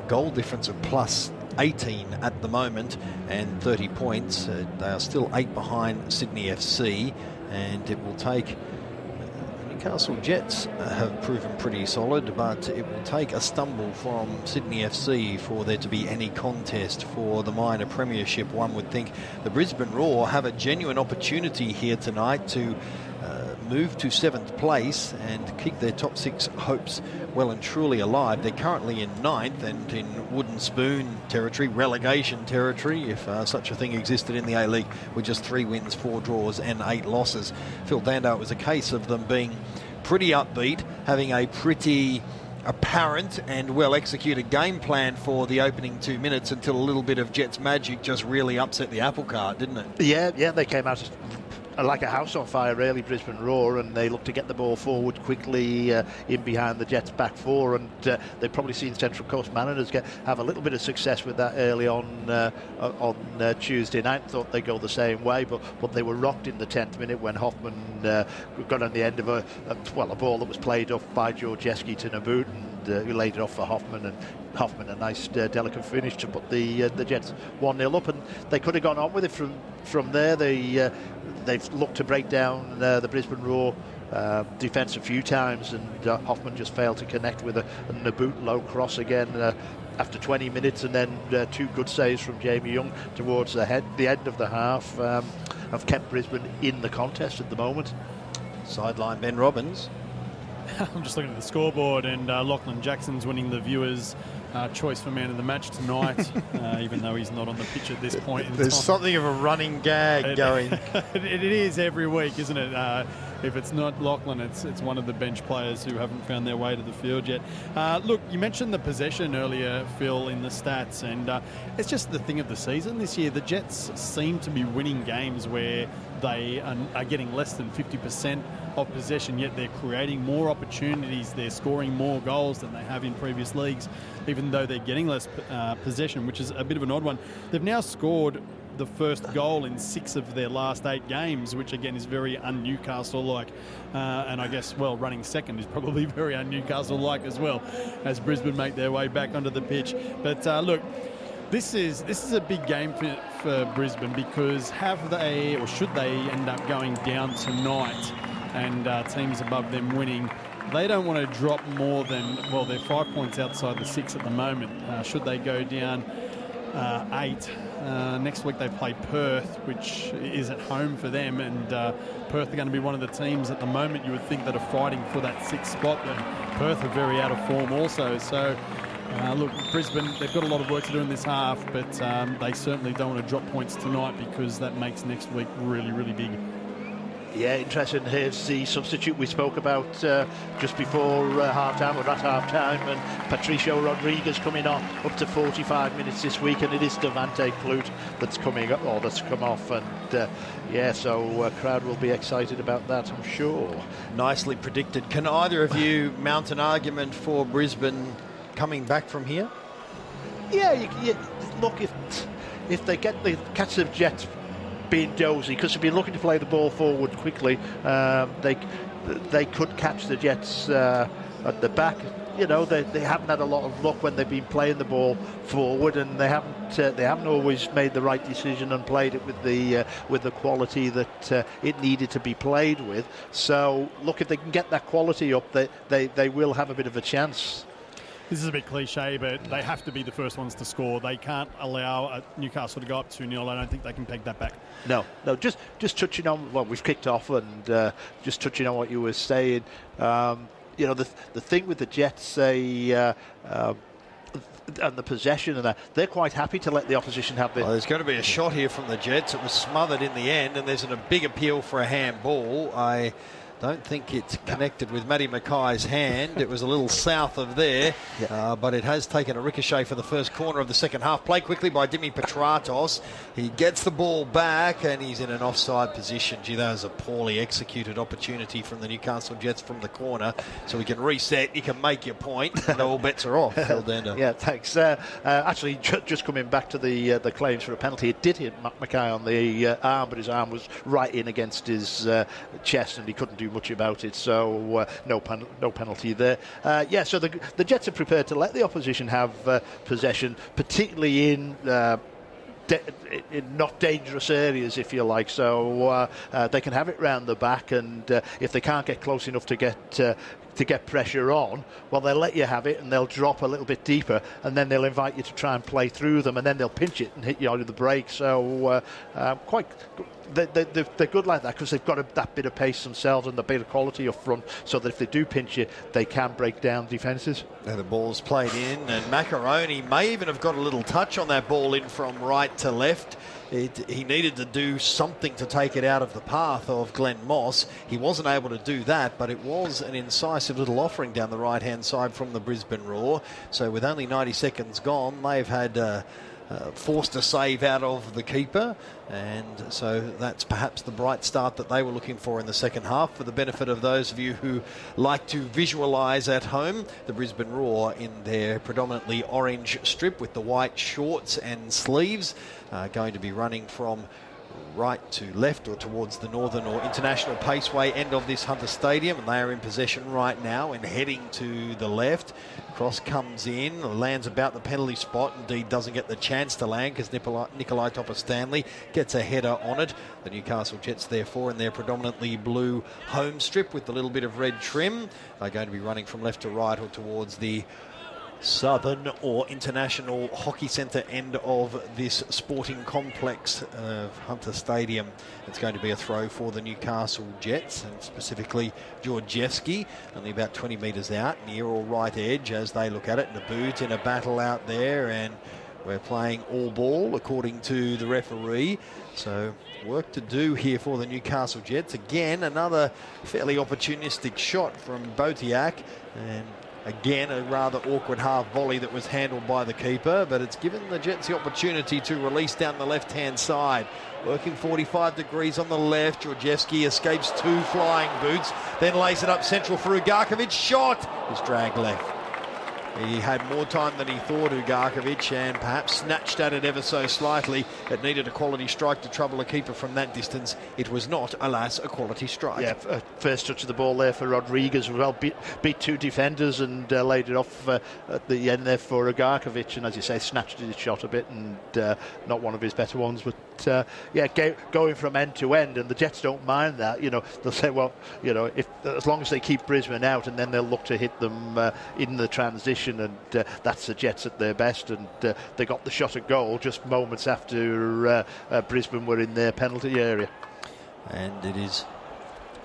Goal difference of plus 18 at the moment and 30 points. They are still 8 behind Sydney FC, and it will take... Newcastle Jets have proven pretty solid, but it will take a stumble from Sydney FC for there to be any contest for the minor premiership. One would think the Brisbane Roar have a genuine opportunity here tonight to move to 7th place and keep their top 6 hopes well and truly alive. They're currently in 9th and in wooden spoon territory, relegation territory, if such a thing existed in the A-League, with just 3 wins, 4 draws and 8 losses. Phil Dando, it was a case of them being pretty upbeat, having a pretty apparent and well-executed game plan for the opening 2 minutes until a little bit of Jets magic just really upset the apple cart, didn't it? Yeah, they came out like a house on fire, really, Brisbane Roar, and they looked to get the ball forward quickly in behind the Jets' back four, and they've probably seen Central Coast Mariners have a little bit of success with that early on Tuesday night. Thought they'd go the same way, but they were rocked in the 10th minute when Hoffman got on the end of a ball that was played off by Georgieski to Naboot, and who laid it off for Hoffman, and Hoffman a nice delicate finish to put the Jets 1-0 up, and they could have gone on with it from there. They've looked to break down the Brisbane Roar defence a few times, and Hoffman just failed to connect with a Naboot low cross again after 20 minutes, and then 2 good saves from Jamie Young towards the end of the half have kept Brisbane in the contest at the moment. Sideline Ben Robbins. I'm just looking at the scoreboard, and Lachlan Jackson's winning the viewers' choice for man of the match tonight, even though he's not on the pitch at this point in There's time. something of a running gag going. It is every week, isn't it? If it's not Lachlan, it's one of the bench players who haven't found their way to the field yet. Look, you mentioned the possession earlier, Phil, in the stats, and it's just the thing of the season this year. The Jets seem to be winning games where they are getting less than 50% of possession, yet they're creating more opportunities. They're scoring more goals than they have in previous leagues, even though they're getting less possession, which is a bit of an odd one. They've now scored the first goal in 6 of their last 8 games, which again is very un-Newcastle-like. And I guess, running second is probably very un-Newcastle-like as well, as Brisbane make their way back onto the pitch. But look, this is a big game for Brisbane, because should they end up going down tonight and teams above them winning, they don't want to drop more than, they're 5 points outside the 6 at the moment. Should they go down 8, next week they play Perth, which is at home for them, and Perth are going to be one of the teams at the moment you would think that are fighting for that 6th spot. But Perth are very out of form also, so look, Brisbane, they've got a lot of work to do in this half, but they certainly don't want to drop points tonight, because that makes next week really, really big. Yeah, interesting. Here's the substitute we spoke about just before half-time, or at half-time, and Patricio Rodriguez coming on up to 45 minutes this week, and it is Devante Clute that's coming up, or that's come off, and so crowd will be excited about that, I'm sure. Nicely predicted. Can either of you mount an argument for Brisbane coming back from here? Yeah, look, if they catch the Jets being dozy, because they've been looking to play the ball forward quickly, they could catch the Jets at the back. You know, they haven't had a lot of luck when they've been playing the ball forward, and they haven't always made the right decision and played it with the quality that it needed to be played with. So look, if they can get that quality up, they will have a bit of a chance. This is a bit cliche, but they have to be the first ones to score. They can't allow Newcastle to go up 2-0. I don't think they can peg that back. No. Just touching on, we've kicked off, and just touching on what you were saying. The thing with the Jets, and the possession and that, they're quite happy to let the opposition have it. There's going to be a shot here from the Jets. It was smothered in the end, and there's a big appeal for a handball. Don't think it's connected with Matty Mackay's hand. It was a little south of there, but it has taken a ricochet for the first corner of the second half. Play quickly by Petratos. He gets the ball back and he's in an offside position. Gee, that was a poorly executed opportunity from the Newcastle Jets from the corner. So we can reset, you can make your point, and all bets are off. Phil Dando. Yeah, thanks. Actually, just coming back to the claims for a penalty, it did hit Mackay on the arm, but his arm was right in against his chest and he couldn't do much about it, so no penalty there. So the Jets are prepared to let the opposition have possession, particularly in not dangerous areas, if you like, so they can have it round the back, and if they can't get close enough to get pressure on, well, they'll let you have it and they'll drop a little bit deeper, and then they'll invite you to try and play through them, and then they'll pinch it and hit you out of the break. So they're good like that because they've got that bit of pace themselves and the bit of quality up front, so that if they do pinch you, they can break down defences. Now the ball's played in, and Macaroni may even have got a little touch on that ball in from right to left. He needed to do something to take it out of the path of Glenn Moss. He wasn't able to do that, but it was an incisive little offering down the right-hand side from the Brisbane Roar. So with only 90 seconds gone, they've had forced a save out of the keeper, and so that's perhaps the bright start that they were looking for in the second half. For the benefit of those of you who like to visualise at home, the Brisbane Roar in their predominantly orange strip with the white shorts and sleeves going to be running from right to left or towards the Northern or International Paceway end of this Hunter Stadium, and they are in possession right now and heading to the left. Cross comes in, lands about the penalty spot, indeed doesn't get the chance to land because Nikolai Topper-Stanley gets a header on it. The Newcastle Jets therefore in their predominantly blue home strip with a little bit of red trim are going to be running from left to right or towards the Southern or International Hockey Centre end of this sporting complex of Hunter Stadium. It's going to be a throw for the Newcastle Jets, and specifically Georgievski, only about 20 metres out, near or right edge as they look at it. Naboot in a battle out there, and we're playing all ball according to the referee. So work to do here for the Newcastle Jets. Again, another fairly opportunistic shot from Botiak, and again, a rather awkward half volley that was handled by the keeper, but it's given the Jets the opportunity to release down the left-hand side. Working 45 degrees on the left, Georgievski escapes two flying boots, then lays it up central for Ugarkovic. Shot is dragged left. He had more time than he thought, Ugarkovic, and perhaps snatched at it ever so slightly. It needed a quality strike to trouble a keeper from that distance. It was not, alas, a quality strike. Yeah, first touch of the ball there for Rodriguez as well. Beat two defenders and laid it off at the end there for Ugarkovic, and as you say, snatched his shot a bit, and not one of his better ones, but going from end to end, and the Jets don't mind that. They'll say, well, as long as they keep Brisbane out, and then they'll look to hit them in the transition, and that's the Jets at their best, and they got the shot at goal just moments after Brisbane were in their penalty area. And it is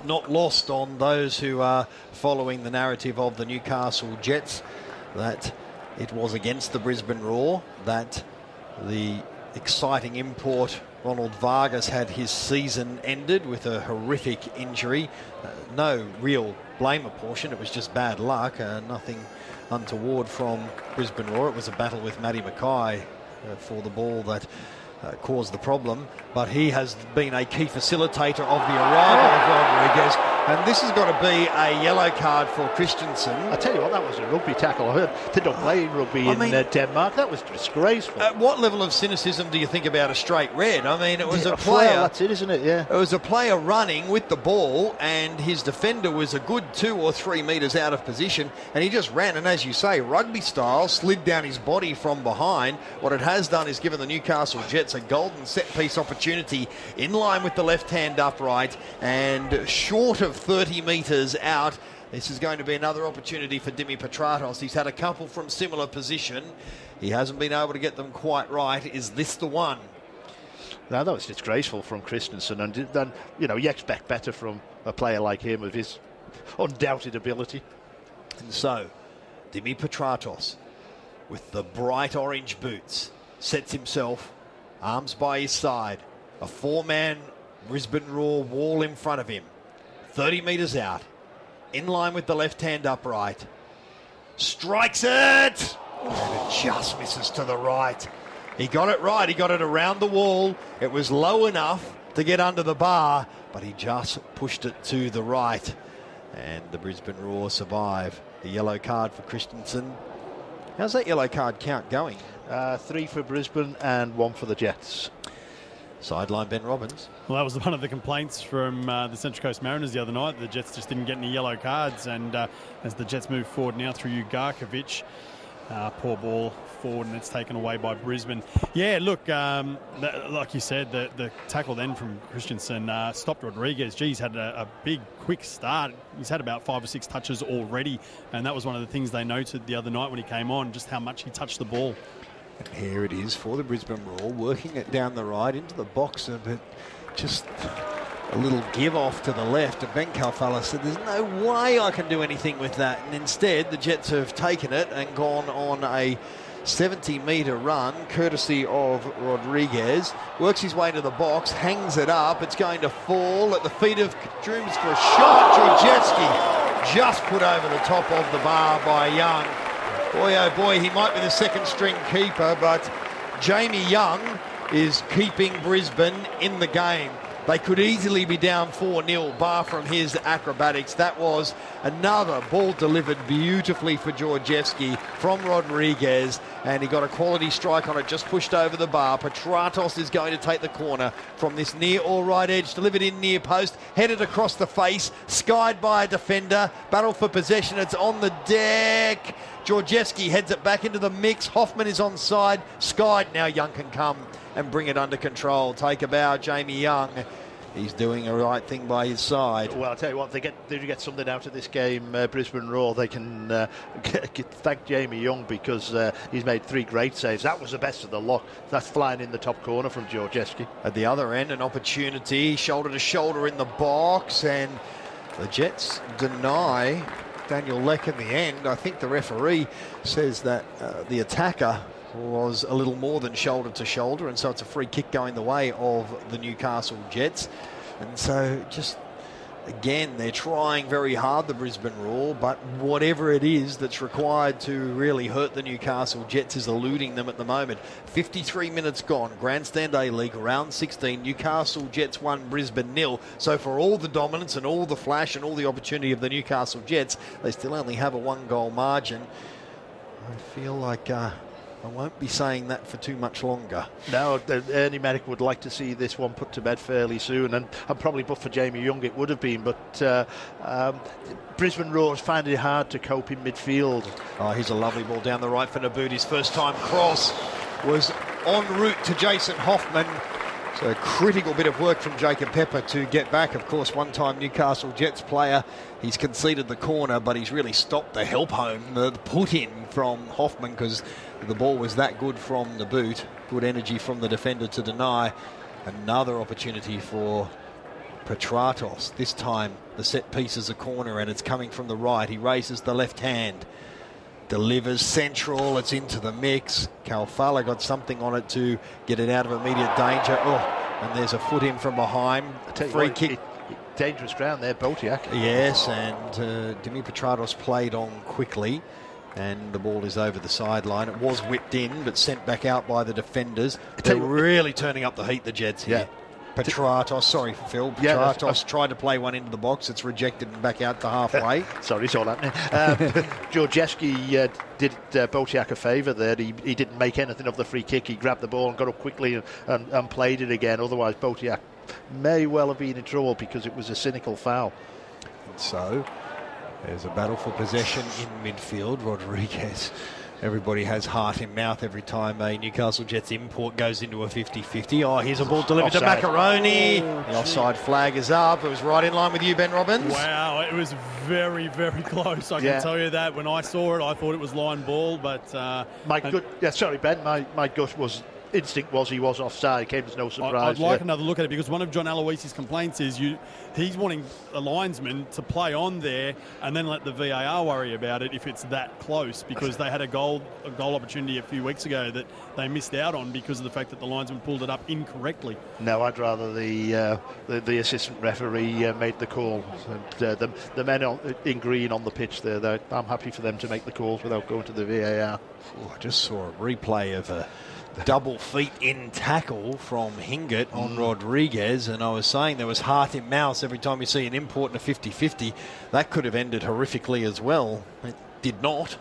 not lost on those who are following the narrative of the Newcastle Jets that it was against the Brisbane Roar that the exciting import Ronald Vargas had his season ended with a horrific injury. No real blame apportioned, it was just bad luck, nothing untoward from Brisbane Roar. It was a battle with Matty Mackay for the ball that caused the problem, but he has been a key facilitator of the arrival of Rodriguez, and this has got to be a yellow card for Christensen. I tell you what, that was a rugby tackle. I heard they don't play rugby in Denmark. That was disgraceful. At what level of cynicism do you think about a straight red? I mean, it was a player. Well, that's it, isn't it? Yeah. It was a player running with the ball, and his defender was a good 2 or 3 metres out of position, and he just ran, and as you say, rugby style, slid down his body from behind. What it has done is given the Newcastle Jets a golden set-piece opportunity in line with the left-hand upright, and short of 30 metres out. This is going to be another opportunity for Petratos. He's had a couple from similar position. He hasn't been able to get them quite right. Is this the one? No, that was disgraceful from Christensen, and then you expect better from a player like him with his undoubted ability. And so, Petratos, with the bright orange boots, sets himself, arms by his side, a 4-man Brisbane Roar wall in front of him. 30 metres out. In line with the left-hand upright. Strikes it! And it just misses to the right. He got it right. He got it around the wall. It was low enough to get under the bar, but he just pushed it to the right. And the Brisbane Roar survive. The yellow card for Christensen. How's that yellow card count going? 3 for Brisbane and 1 for the Jets. Sideline Ben Robbins. Well, that was one of the complaints from the Central Coast Mariners the other night. The Jets just didn't get any yellow cards, and as the Jets move forward now through Ugarkovic, poor ball forward, and it's taken away by Brisbane. Yeah, look, like you said, the tackle then from Christensen stopped Rodriguez. He's had a big, quick start. He's had about 5 or 6 touches already, and that was one of the things they noted the other night when he came on, just how much he touched the ball. And here it is for the Brisbane Roar, working it down the right into the box, but just a little give off to the left. And Ben Calfella said, there's no way I can do anything with that. And instead, the Jets have taken it and gone on a 70-metre run, courtesy of Rodriguez. Works his way to the box, hangs it up. It's going to fall at the feet of Drooms for a shot. Georgievski just put over the top of the bar by Young. Boy, oh boy, he might be the second-string keeper, but Jamie Young is keeping Brisbane in the game. They could easily be down 4-0, bar from his acrobatics. That was another ball delivered beautifully for Georgievski from Rodriguez, and he got a quality strike on it, just pushed over the bar. Petratos is going to take the corner from this near or right edge, delivered in near post, headed across the face, skied by a defender, battle for possession, it's on the deck. Georgievski heads it back into the mix. Hoffman is onside, skied. Now Young can come and bring it under control. Take a bow, Jamie Young. He's doing a right thing by his side. Well, I'll tell you what, they get something out of this game, Brisbane Roar. They can thank Jamie Young because he's made 3 great saves. That was the best of the lot. That's flying in the top corner from Georgievski. At the other end, an opportunity, shoulder to shoulder in the box, and the Jets deny Daniel Leck in the end. I think the referee says that the attacker was a little more than shoulder to shoulder, and so it's a free kick going the way of the Newcastle Jets. And so just again, they're trying very hard, the Brisbane Roar, but whatever it is that's required to really hurt the Newcastle Jets is eluding them at the moment. 53 minutes gone, Grandstand A-League, round 16, Newcastle Jets 1, Brisbane 0. So for all the dominance and all the flash and all the opportunity of the Newcastle Jets, they still only have a 1-goal margin. I feel like I won't be saying that for too much longer. No, Ernie Merrick would like to see this one put to bed fairly soon, and probably but for Jamie Young it would have been, but Brisbane Roar find it hard to cope in midfield. Oh, here's a lovely ball down the right for Naboot. His first time cross was en route to Jason Hoffman. So a critical bit of work from Jacob Pepper to get back. Of course, one-time Newcastle Jets player. He's conceded the corner, but he's really stopped the help home, the put-in from Hoffman, because the ball was that good from the boot. Good energy from the defender to deny. Another opportunity for Petratos. This time the set piece is a corner, and it's coming from the right. He raises the left hand. Delivers central, it's into the mix. Calfala got something on it to get it out of immediate danger. Oh, and there's a foot in from behind. Free kick. Dangerous ground there, Boltiak. Yes, and Dimi Petratos played on quickly, and the ball is over the sideline. It was whipped in, but sent back out by the defenders. They're really turning up the heat, the Jets here. Yeah. Petratos, sorry, Phil. Petratos tried to play one into the box. It's rejected and back out to halfway. Sorry, it's all happening. Georgievski did Boltiak a favour there. He didn't make anything of the free kick. He grabbed the ball and got up quickly and played it again. Otherwise, Boltiak may well have been in trouble because it was a cynical foul. And so, there's a battle for possession in midfield. Rodriguez. Everybody has heart in mouth every time a Newcastle Jets import goes into a 50-50. Oh, here's a ball delivered to Macaroni. The offside flag is up. It was right in line with you, Ben Robbins. Wow, it was very, very close. I can tell you that. When I saw it, I thought it was line ball, but... Sorry, Ben. My gut was instinct was he was offside. Came as no surprise. I'd like another look at it, because one of John Aloisi's complaints is he's wanting a linesman to play on there and then let the VAR worry about it if it's that close, because they had a goal opportunity a few weeks ago that they missed out on because of the fact that the linesman pulled it up incorrectly. No, I'd rather the assistant referee made the call. And, the men in green on the pitch there, I'm happy for them to make the calls without going to the VAR. I just saw a replay of a double feet in tackle from Hingert on Rodriguez, and I was saying there was heart in mouth every time you see an import in a 50-50. That could have ended horrifically as well. It did not,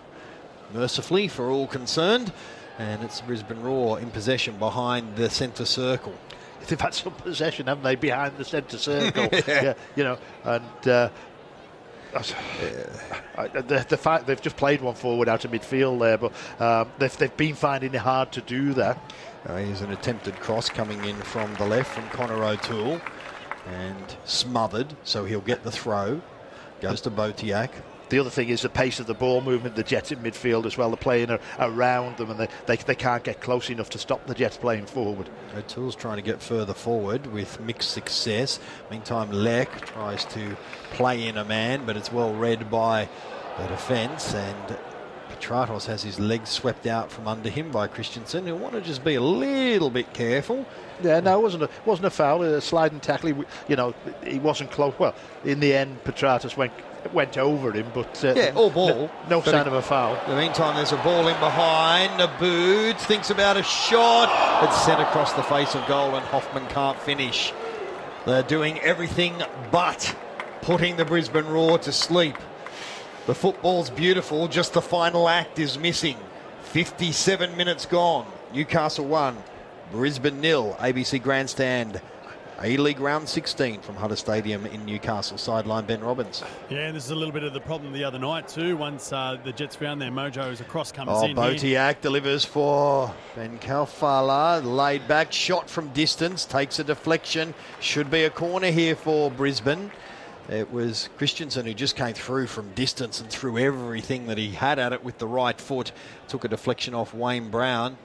mercifully for all concerned, and it's Brisbane Roar in possession behind the centre circle. They've had some possession, haven't they, behind the centre circle? Yeah, and the fact they've just played one forward out of midfield there, but they've been finding it hard to do that. Here's an attempted cross coming in from the left from Connor O'Toole, and smothered, so he'll get the throw. Goes to Botiak. The other thing is the pace of the ball movement, the Jets in midfield as well. They're playing around them, and they can't get close enough to stop the Jets playing forward. O'Toole's trying to get further forward with mixed success. Meantime, Leck tries to play in a man, but it's well read by the defence, and Petratos has his legs swept out from under him by Christensen, who want to just be a little bit careful. Yeah, no, it wasn't a foul. A sliding tackle. He wasn't close. Well, in the end, Petratos went over him, but all ball. No sign of a foul. In the meantime, there's a ball in behind. Abood thinks about a shot. It's sent across the face of goal, and Hoffman can't finish. They're doing everything but putting the Brisbane Roar to sleep. The football's beautiful, just the final act is missing. 57 minutes gone. Newcastle 1, Brisbane 0. ABC Grandstand, A-League round 16 from Hunter Stadium in Newcastle. Sideline Ben Robbins. Yeah, this is a little bit of the problem the other night too. Once the Jets found their mojo as a cross comes in. Botiak delivers for Ben Kalfala. Laid back, shot from distance, takes a deflection. Should be a corner here for Brisbane. It was Christensen who just came through from distance and threw everything that he had at it with the right foot. Took a deflection off Wayne Brown,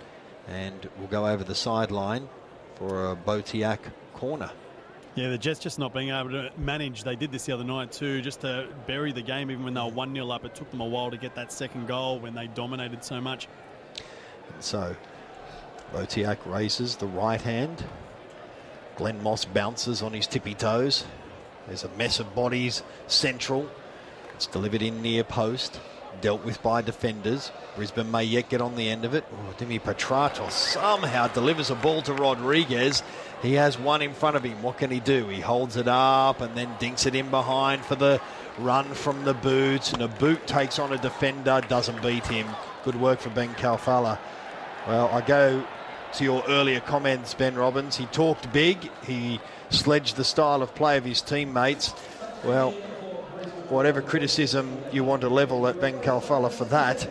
and will go over the sideline for a Botiak corner. Yeah, the Jets just not being able to manage. They did this the other night too, just to bury the game even when they were 1-0 up. It took them a while to get that second goal when they dominated so much. And so Botiak raises the right hand. Glenn Moss bounces on his tippy toes. There's a mess of bodies central. It's delivered in near post. Dealt with by defenders. Brisbane may yet get on the end of it. Dimi Petratos somehow delivers a ball to Rodriguez. He has one in front of him. What can he do? He holds it up and then dinks it in behind for the run from the boots. And a boot takes on a defender. Doesn't beat him. Good work for Ben Kalfala. Well, I go to your earlier comments, Ben Robbins. He talked big. He sledged the style of play of his teammates. Well, whatever criticism you want to level at Ben Kalfala for that,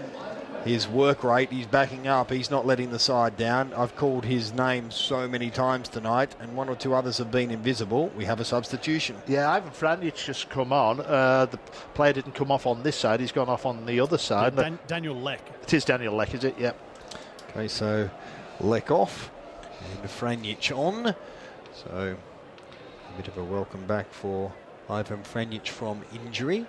his work rate, he's backing up, he's not letting the side down. I've called his name so many times tonight, and one or two others have been invisible. We have a substitution. Yeah, Ivan Franjic just come on. The player didn't come off on this side, he's gone off on the other side. Yeah, Daniel Leck. It is Daniel Leck, is it? Yep. Okay, so Leck off and Franjic on. So a bit of a welcome back for Ivan Franjic from injury.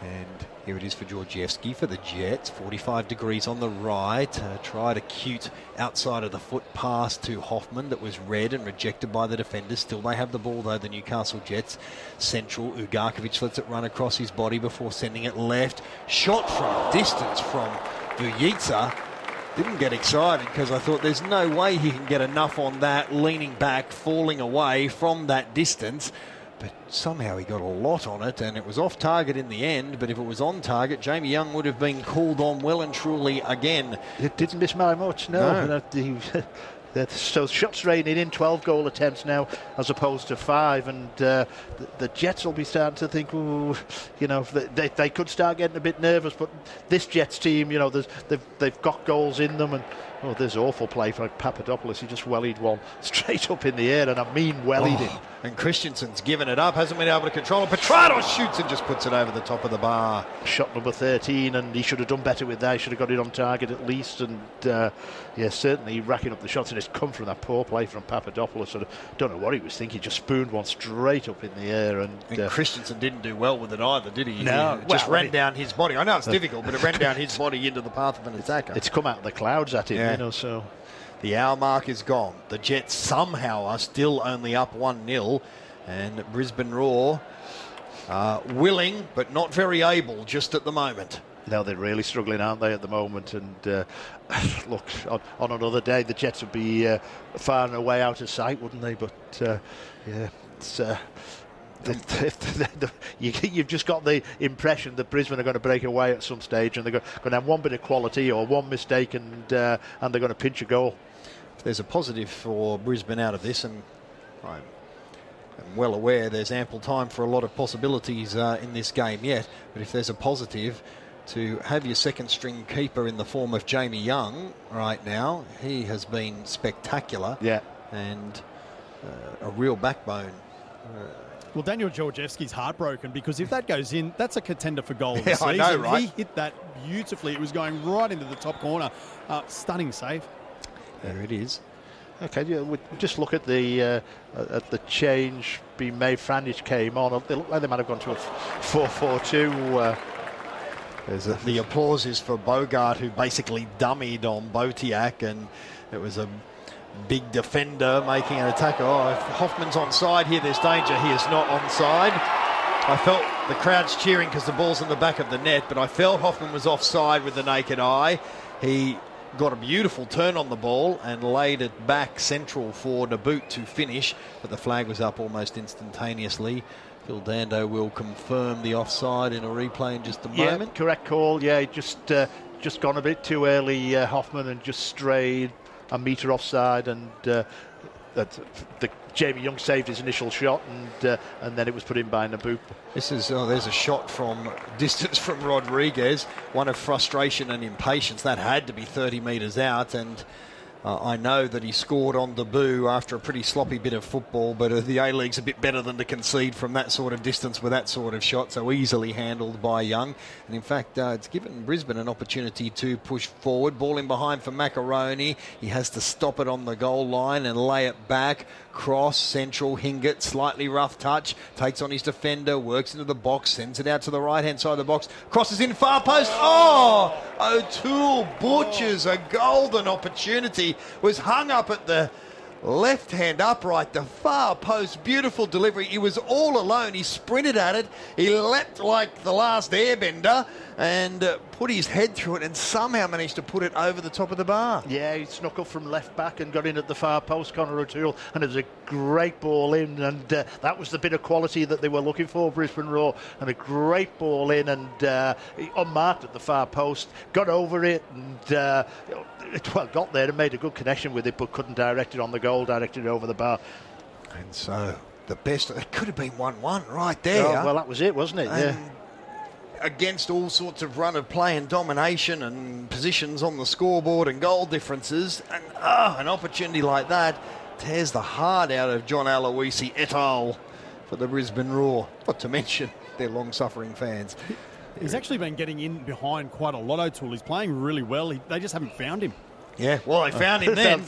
And here it is for Georgievski for the Jets. 45 degrees on the right. Tried a cute outside of the foot pass to Hoffman that was read and rejected by the defenders. Still they have the ball though, the Newcastle Jets. Central, Ugarkovic lets it run across his body before sending it left. Shot from distance from Vujica. Didn't get excited because I thought there's no way he can get enough on that, leaning back, falling away from that distance. But somehow he got a lot on it, and it was off target in the end. But if it was on target, Jamie Young would have been called on well and truly again. It didn't miss by much, no. So shots raining in, 12 goal attempts now as opposed to 5, and the Jets will be starting to think, ooh, they could start getting a bit nervous. But this Jets team, they've got goals in them, and Oh, there's awful play for Papadopoulos. He just wellied one straight up in the air, and I mean wellied it. And Christensen's given it up, hasn't been able to control it. Petratos shoots and just puts it over the top of the bar. Shot number 13, and he should have done better with that. He should have got it on target at least, and certainly racking up the shots, and it's come from that poor play from Papadopoulos. I don't know what he was thinking, just spooned one straight up in the air. And Christensen didn't do well with it either, did he? No. He just ran down his body. I know it's difficult, but it ran down his body into the path of an attacker. It's come out of the clouds at him, so... The hour mark is gone. The Jets somehow are still only up 1-0, and Brisbane Roar are willing but not very able just at the moment. No, they're really struggling, aren't they, at the moment? And look, on another day, the Jets would be far and away out of sight, wouldn't they? But it's... you've just got the impression that Brisbane are going to break away at some stage, and they're going to have one bit of quality or one mistake, and they're going to pinch a goal. If there's a positive for Brisbane out of this, and I'm well aware there's ample time for a lot of possibilities in this game yet, but if there's a positive to have your second string keeper in the form of Jamie Young right now, he has been spectacular, and a real backbone. Well, Daniel Georgievski's heartbroken, because if that goes in, that's a contender for goal of the season. I know, right? He hit that beautifully. It was going right into the top corner. Stunning save. There it is. Okay, we just look at the change being made. Frandic came on. They look like they might have gone to a 4-4-2. The applause is for Bogart, who basically dummied on Botiak, and it was a big defender making an attack. Oh, if Hoffman's onside here, there's danger. He is not onside. I felt the crowd's cheering because the ball's in the back of the net, but I felt Hoffman was offside with the naked eye. He got a beautiful turn on the ball and laid it back central for Naboot to finish, but the flag was up almost instantaneously. Phil Dando will confirm the offside in a replay in just a moment. Correct call. Yeah, just gone a bit too early, Hoffman, and just strayed a metre offside, and Jamie Young saved his initial shot, and then it was put in by Naboot. There's a shot from distance from Rodriguez, one of frustration and impatience. That had to be 30 metres out, and I know that he scored on debut after a pretty sloppy bit of football, but the A-League's a bit better than to concede from that sort of distance with that sort of shot, so easily handled by Young. And in fact, it's given Brisbane an opportunity to push forward. Ball in behind for Macaroni. He has to stop it on the goal line and lay it back. Cross, central, Hingett, slightly rough touch, takes on his defender, works into the box, sends it out to the right-hand side of the box, crosses in far post. Oh! O'Toole butchers a golden opportunity. Was hung up at the left-hand upright, the far post, beautiful delivery. He was all alone. He sprinted at it. He leapt like the last airbender and put his head through it and somehow managed to put it over the top of the bar. Yeah, he snuck up from left back and got in at the far post, Conor O'Toole, and it was a great ball in, and that was the bit of quality that they were looking for, Brisbane Roar, and a great ball in, and unmarked at the far post, got over it, and got there and made a good connection with it, but couldn't direct it on the goal, directed it over the bar. And so the best, it could have been 1-1 right there. Oh, well, that was it, wasn't it? And against all sorts of run of play and domination and positions on the scoreboard and goal differences, and an opportunity like that tears the heart out of John Aloisi et al. For the Brisbane Roar, not to mention their long-suffering fans. He's actually been getting in behind quite a lot, O'Toole. He's playing really well. They just haven't found him. Yeah, well, they found him then.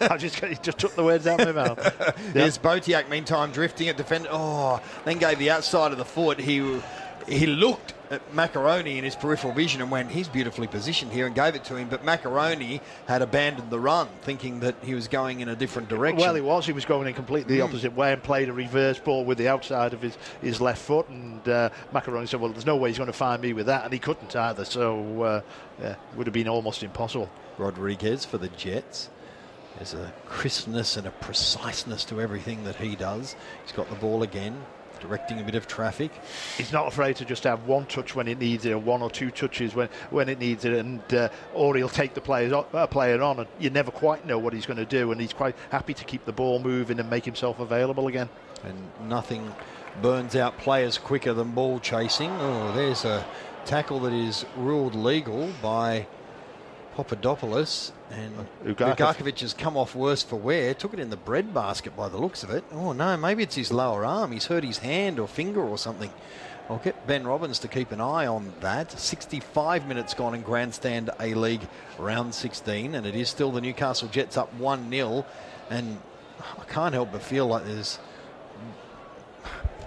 I just took the words out of my mouth. There's Botiak, meantime, drifting at defender. Oh, then gave the outside of the foot. He looked at Macaroni in his peripheral vision and went, he's beautifully positioned here, and gave it to him. But Macaroni had abandoned the run, thinking that he was going in a different direction. Well, he was going in completely the opposite way and played a reverse ball with the outside of his left foot. And Macaroni said, well, there's no way he's going to find me with that. And he couldn't either. So it would have been almost impossible. Rodriguez for the Jets. There's a crispness and a preciseness to everything that he does. He's got the ball again, directing a bit of traffic. He's not afraid to just have one touch when it needs it, or one or two touches when it needs it, and or he'll take the player on, and you never quite know what he's going to do, and he's quite happy to keep the ball moving and make himself available again. And nothing burns out players quicker than ball chasing. Oh, there's a tackle that is ruled legal by Papadopoulos, and Ugarkovic has come off worse for wear. Took it in the breadbasket by the looks of it. Oh no, maybe it's his lower arm. He's hurt his hand or finger or something. I'll get Ben Robbins to keep an eye on that. 65 minutes gone in Grandstand A-League round 16, and it is still the Newcastle Jets up 1-0. And I can't help but feel like there's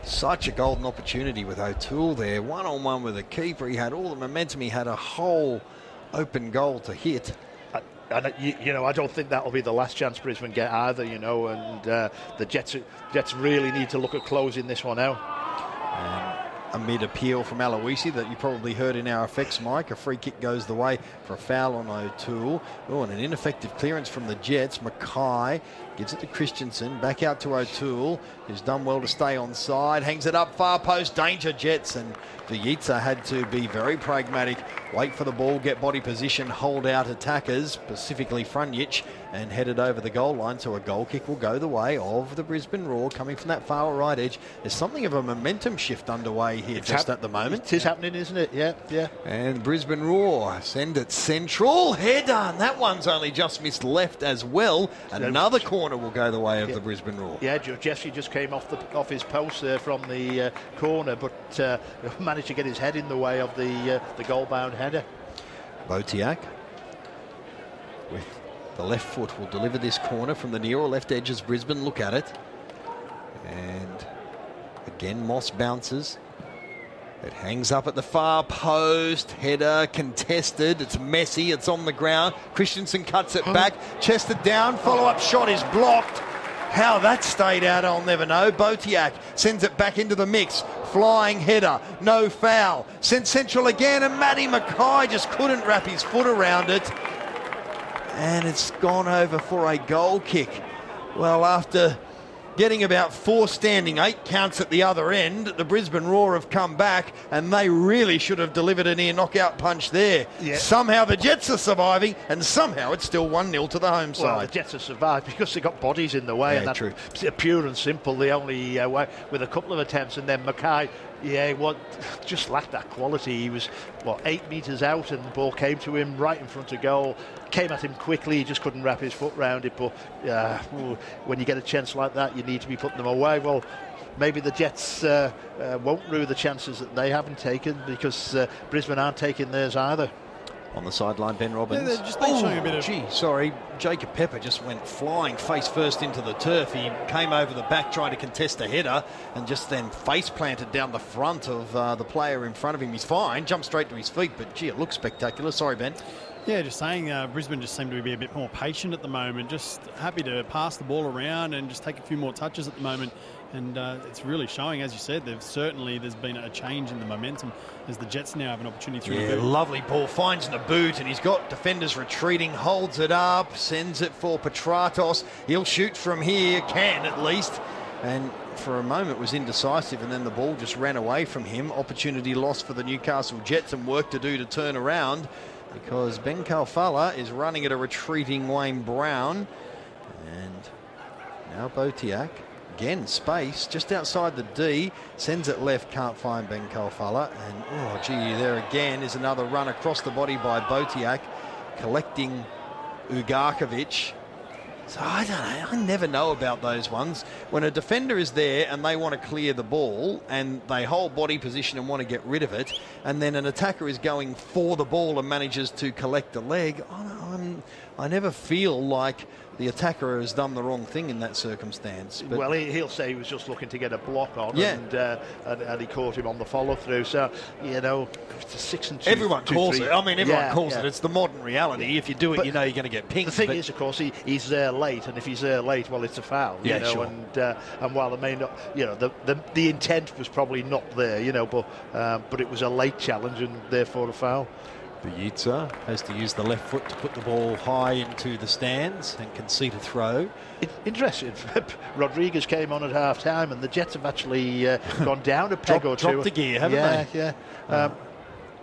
such a golden opportunity with O'Toole there. One-on-one with the keeper. He had all the momentum. He had a whole open goal to hit. And I don't think that'll be the last chance Brisbane get either, and the Jets really need to look at closing this one out. A mid-appeal from Aloisi that you probably heard in our effects, Mike. A free kick goes the way for a foul on O'Toole. Oh, and an ineffective clearance from the Jets. Mackay gives it to Christensen. Back out to O'Toole, who's done well to stay on side. Hangs it up, far post, danger Jets. And Vujitsa had to be very pragmatic. Wait for the ball, get body position, hold out attackers, specifically Frunjic, and headed over the goal line. So a goal kick will go the way of the Brisbane Roar coming from that far right edge. There's something of a momentum shift underway here at the moment. It is happening, isn't it? Yeah. And Brisbane Roar send it central. Header, and that one's only just missed left as well. Another corner will go the way of the Brisbane Roar. Yeah, Jesse just came off his post there from the corner, but managed to get his head in the way of the goal-bound header. Botiak with the left foot will deliver this corner from the near or left edge as Brisbane look at it. And again, Moss bounces. It hangs up at the far post. Header contested. It's messy. It's on the ground. Christensen cuts it back. Chested down. Follow-up shot is blocked. How that stayed out, I'll never know. Botiak sends it back into the mix. Flying header. No foul. Sent central again, and Matty Mackay just couldn't wrap his foot around it. And it's gone over for a goal kick. Well, after getting about 4 standing 8 counts at the other end, the Brisbane Roar have come back, and they really should have delivered a near knockout punch there. Yeah. Somehow the Jets are surviving, and somehow it's still 1-0 to the home side. Well, the Jets have survived because they got bodies in the way, and that's true. Pure and simple. The only way, with a couple of attempts, and then Mackay, just lacked that quality. He was 8 metres out, and the ball came to him right in front of goal. Came at him quickly, he just couldn't wrap his foot round it. But when you get a chance like that, you need to be putting them away. Well, maybe the Jets won't rue the chances that they haven't taken, because Brisbane aren't taking theirs either. On the sideline, Ben Robbins. Yeah, just showing a bit of... Jacob Pepper just went flying face first into the turf. He came over the back trying to contest a header and just then face planted down the front of the player in front of him. He's fine, jumped straight to his feet, but gee, it looks spectacular. Sorry, Ben. Yeah, just saying Brisbane just seem to be a bit more patient at the moment, just happy to pass the ball around and just take a few more touches at the moment. And it's really showing, as you said, there's been a change in the momentum as the Jets now have an opportunity through the boot. Lovely ball, finds the boot, and he's got defenders retreating, holds it up, sends it for Petratos. He'll shoot from here, can at least. And for a moment was indecisive, and then the ball just ran away from him. Opportunity lost for the Newcastle Jets, and work to do to turn around, because Ben Kalfala is running at a retreating Wayne Brown. And now Botiak. Again, space just outside the D, sends it left, can't find Ben Kalfala, and there again is another run across the body by Botiak, collecting Ugarkovic. So I don't know, I never know about those ones. When a defender is there and they want to clear the ball and they hold body position and want to get rid of it, and then an attacker is going for the ball and manages to collect a leg, I never feel like the attacker has done the wrong thing in that circumstance. But well, he'll say he was just looking to get a block on, and he caught him on the follow-through. So, it's a 6-2. Everyone calls it. I mean, everyone calls it. It's the modern reality. If you do it, you know you're going to get pinged. The thing is, of course, he's there late, and if he's there late, well, it's a foul. Sure. And while it may not, the intent was probably not there, but it was a late challenge and therefore a foul. Vujitsa has to use the left foot to put the ball high into the stands and concede a throw. Interesting. Rodriguez came on at half-time, and the Jets have actually gone down a peg or two. Dropped a gear, haven't they? Yeah.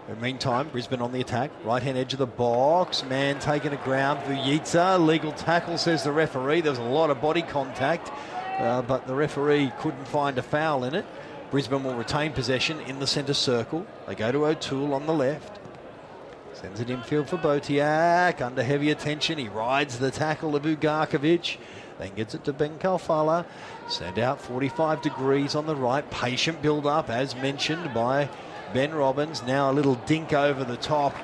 In the meantime, Brisbane on the attack. Right-hand edge of the box. Man taken to ground. Vujitsa. Legal tackle, says the referee. There was a lot of body contact, but the referee couldn't find a foul in it. Brisbane will retain possession in the centre circle. They go to O'Toole on the left. Sends it infield for Botiak. Under heavy attention. He rides the tackle of Ugarkovic. Then gets it to Ben Kalfala. Send out 45 degrees on the right. Patient build-up, as mentioned by Ben Robbins. Now a little dink over the top.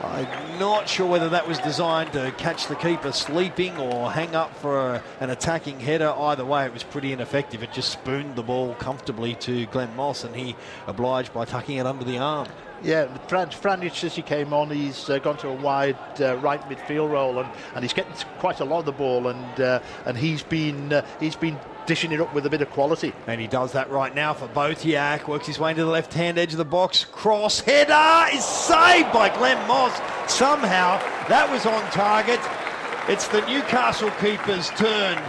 I'm not sure whether that was designed to catch the keeper sleeping or hang up for an attacking header. Either way, it was pretty ineffective. It just spooned the ball comfortably to Glenn Moss, and he obliged by tucking it under the arm. Yeah, Franjic, since he came on, he's gone to a wide right midfield role, and he's getting quite a lot of the ball, and he's been dishing it up with a bit of quality. And he does that right now for Botiak. Works his way into the left-hand edge of the box. Cross header is saved by Glenn Moss. Somehow that was on target. It's the Newcastle keeper's turn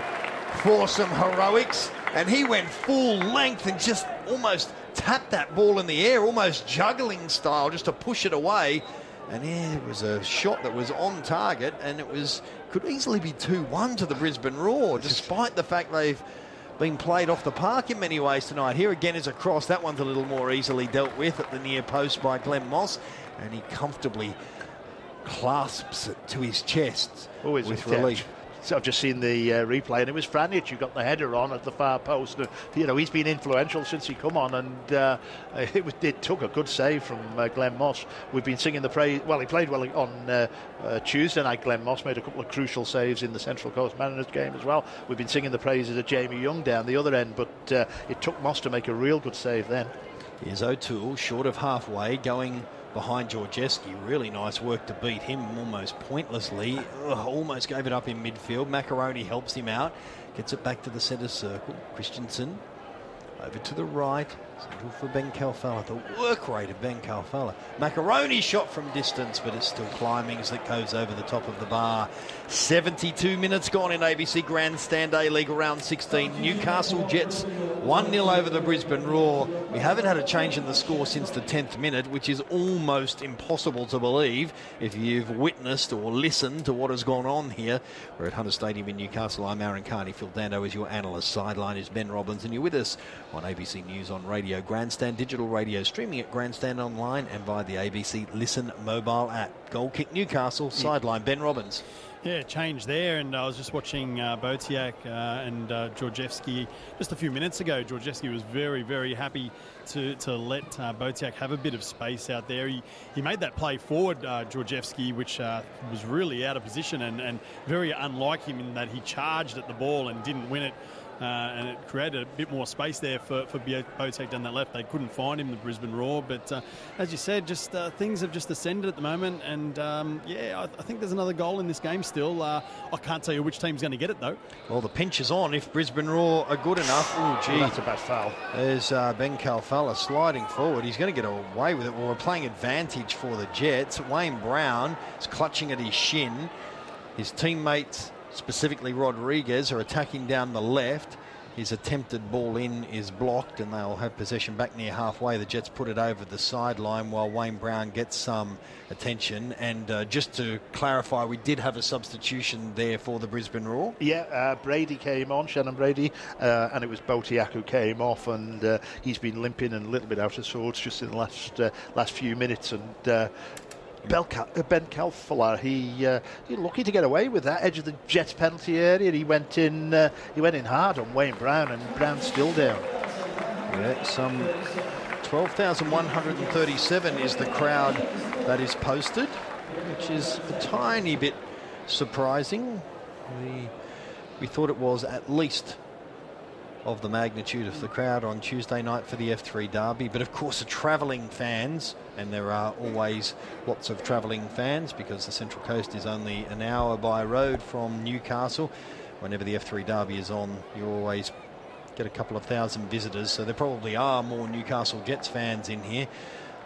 for some heroics, and he went full length and just almost tapped that ball in the air, almost juggling style, just to push it away. And yeah, it was a shot that was on target, and could easily be 2-1 to the Brisbane Roar, despite the fact they've been played off the park in many ways tonight. Here again is a cross. That one's a little more easily dealt with at the near post by Glenn Moss, and he comfortably clasps it to his chest with relief. So I've just seen the replay, and it was Franjic who got the header on at the far post. He's been influential since he come on, and it took a good save from Glenn Moss. We've been singing the praise. Well, he played well on Tuesday night. Glenn Moss made a couple of crucial saves in the Central Coast Mariners game as well. We've been singing the praises of Jamie Young down the other end, but it took Moss to make a real good save then. Here's O'Toole, short of halfway, going behind Georgievski. Really nice work to beat him almost pointlessly. Almost gave it up in midfield. Macaroni helps him out. Gets it back to the centre circle. Christensen over to the right. Central for Ben Kalfala. The work rate of Ben Kalfala. Macaroni shot from distance, but it's still climbing as it goes over the top of the bar. 72 minutes gone in ABC Grandstand A-League round 16. Newcastle Jets 1-0 over the Brisbane Roar. We haven't had a change in the score since the 10th minute, which is almost impossible to believe if you've witnessed or listened to what has gone on here. We're at Hunter Stadium in Newcastle. I'm Aaron Carney. Phil Dando is your analyst. Sideline is Ben Robbins, and you're with us on ABC News on Radio Grandstand, digital radio, streaming at Grandstand Online and via the ABC Listen mobile app. Goal kick Newcastle, sideline Ben Robbins. Yeah, change there, and I was just watching Botiak and Georgievski just a few minutes ago. Georgievski was very, very happy to let Botiak have a bit of space out there. He made that play forward, Georgievski, which was really out of position and very unlike him in that he charged at the ball and didn't win it. And it created a bit more space there for Botiak down that left. They couldn't find him, the Brisbane Roar. But as you said, just things have just ascended at the moment. And I think there's another goal in this game still. I can't tell you which team's going to get it, though. Well, the pinch is on if Brisbane Roar are good enough. Oh, gee. That's a bad foul. There's Ben Kalfala sliding forward. He's going to get away with it. Well, we're playing advantage for the Jets. Wayne Brown is clutching at his shin. His teammates, specifically Rodriguez, are attacking down the left. His attempted ball in is blocked, and they'll have possession back near halfway. The Jets put it over the sideline while Wayne Brown gets some attention. And just to clarify, we did have a substitution there for the Brisbane Roar. Yeah, Brady came on, Shannon Brady, and it was Botiak who came off, and he's been limping and a little bit out of sorts just in the last few minutes. And Ben Kalfala, he lucky to get away with that edge of the Jets penalty area. He went in hard on Wayne Brown, and Brown's still down. Yeah, some 12,137 is the crowd that is posted, which is a tiny bit surprising. We thought it was at least of the magnitude of the crowd on Tuesday night for the F3 Derby, but of course the travelling fans, and there are always lots of travelling fans because the Central Coast is only an hour by road from Newcastle. Whenever the F3 Derby is on, you always get a couple of thousand visitors, so there probably are more Newcastle Jets fans in here.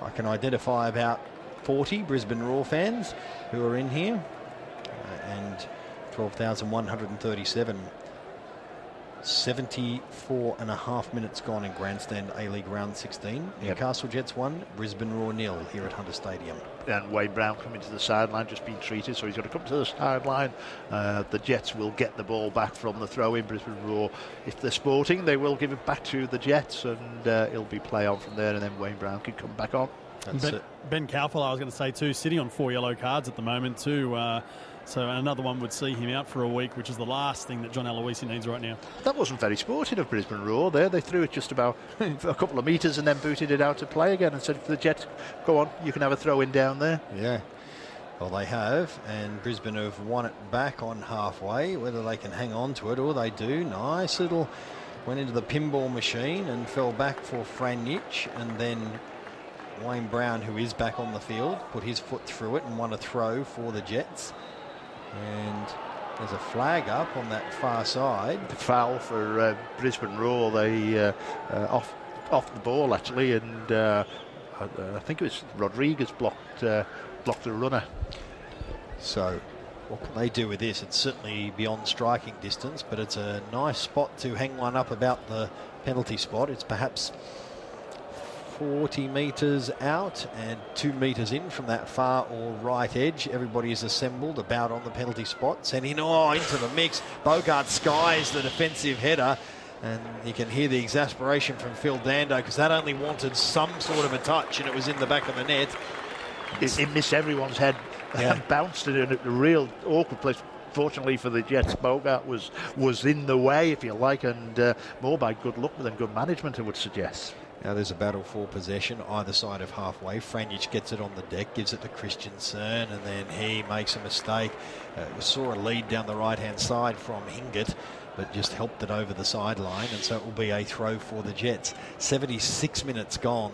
I can identify about 40 Brisbane Roar fans who are in here, and 12,137. 74.5 minutes gone in Grandstand A-League round 16. Newcastle Jets 1, Brisbane Roar 0 here at Hunter Stadium. And Wayne Brown coming to the sideline, just being treated, so he's got to come to the sideline. The Jets will get the ball back from the throw-in. Brisbane Roar, if they're sporting, they will give it back to the Jets, and it'll be play on from there, and then Wayne Brown can come back on. Ben Cowfell, I was going to say too, sitting on 4 yellow cards at the moment too. So another one would see him out for a week, which is the last thing that John Aloisi needs right now. That wasn't very sporting of Brisbane Roar there. They threw it just about a couple of metres and then booted it out to play again and said to the Jets, go on, you can have a throw in down there. Yeah. Well, they have, and Brisbane have won it back on halfway. Whether they can hang on to it or they do. Nice little, went into the pinball machine and fell back for Franjic, and then Wayne Brown, who is back on the field, put his foot through it and won a throw for the Jets. And there's a flag up on that far side. The foul for Brisbane Roar. They off the ball actually, and I think it was Rodriguez blocked the runner. So what can they do with this? It's certainly beyond striking distance, but it's a nice spot to hang one up about the penalty spot. It's perhaps 40 metres out and 2 metres in from that far or right edge. Everybody is assembled about on the penalty spot. Sent in, into the mix. Bogart skies the defensive header, and you can hear the exasperation from Phil Dando because that only wanted some sort of a touch, and it was in the back of the net. It missed everyone's head and bounced it in a real awkward place. Fortunately for the Jets, Bogart was in the way, if you like, and more by good luck than good management, I would suggest. Now there's a battle for possession either side of halfway. Franjic gets it on the deck, gives it to Christensen, and then he makes a mistake. We saw a lead down the right-hand side from Hingett, but just helped it over the sideline, and so it will be a throw for the Jets. 76 minutes gone.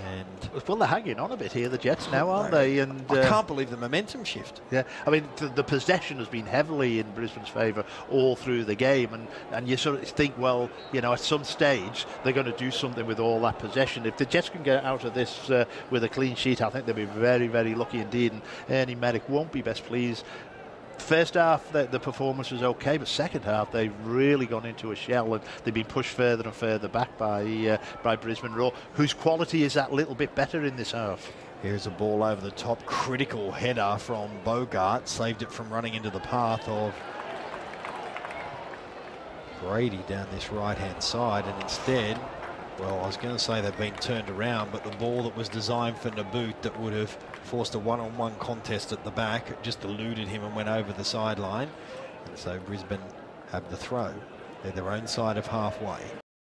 And well, they're hanging on a bit here, the Jets now, aren't they? And I can't believe the momentum shift. Yeah, I mean, the possession has been heavily in Brisbane's favour all through the game, and you sort of think, well, you know, at some stage they're going to do something with all that possession. If the Jets can get out of this with a clean sheet, I think they'll be very, very lucky indeed, and Ernie Merrick won't be best pleased. First half, the performance was okay, but second half, they've really gone into a shell, and they've been pushed further and further back by Brisbane Roar, whose quality is that little bit better in this half. Here's a ball over the top, critical header from Bogart, saved it from running into the path of Brady down this right-hand side, and instead, well, I was going to say they've been turned around, but the ball that was designed for Naboot that would have forced a one-on-one contest at the back just eluded him and went over the sideline. And so Brisbane have the throw. They're their own side of halfway.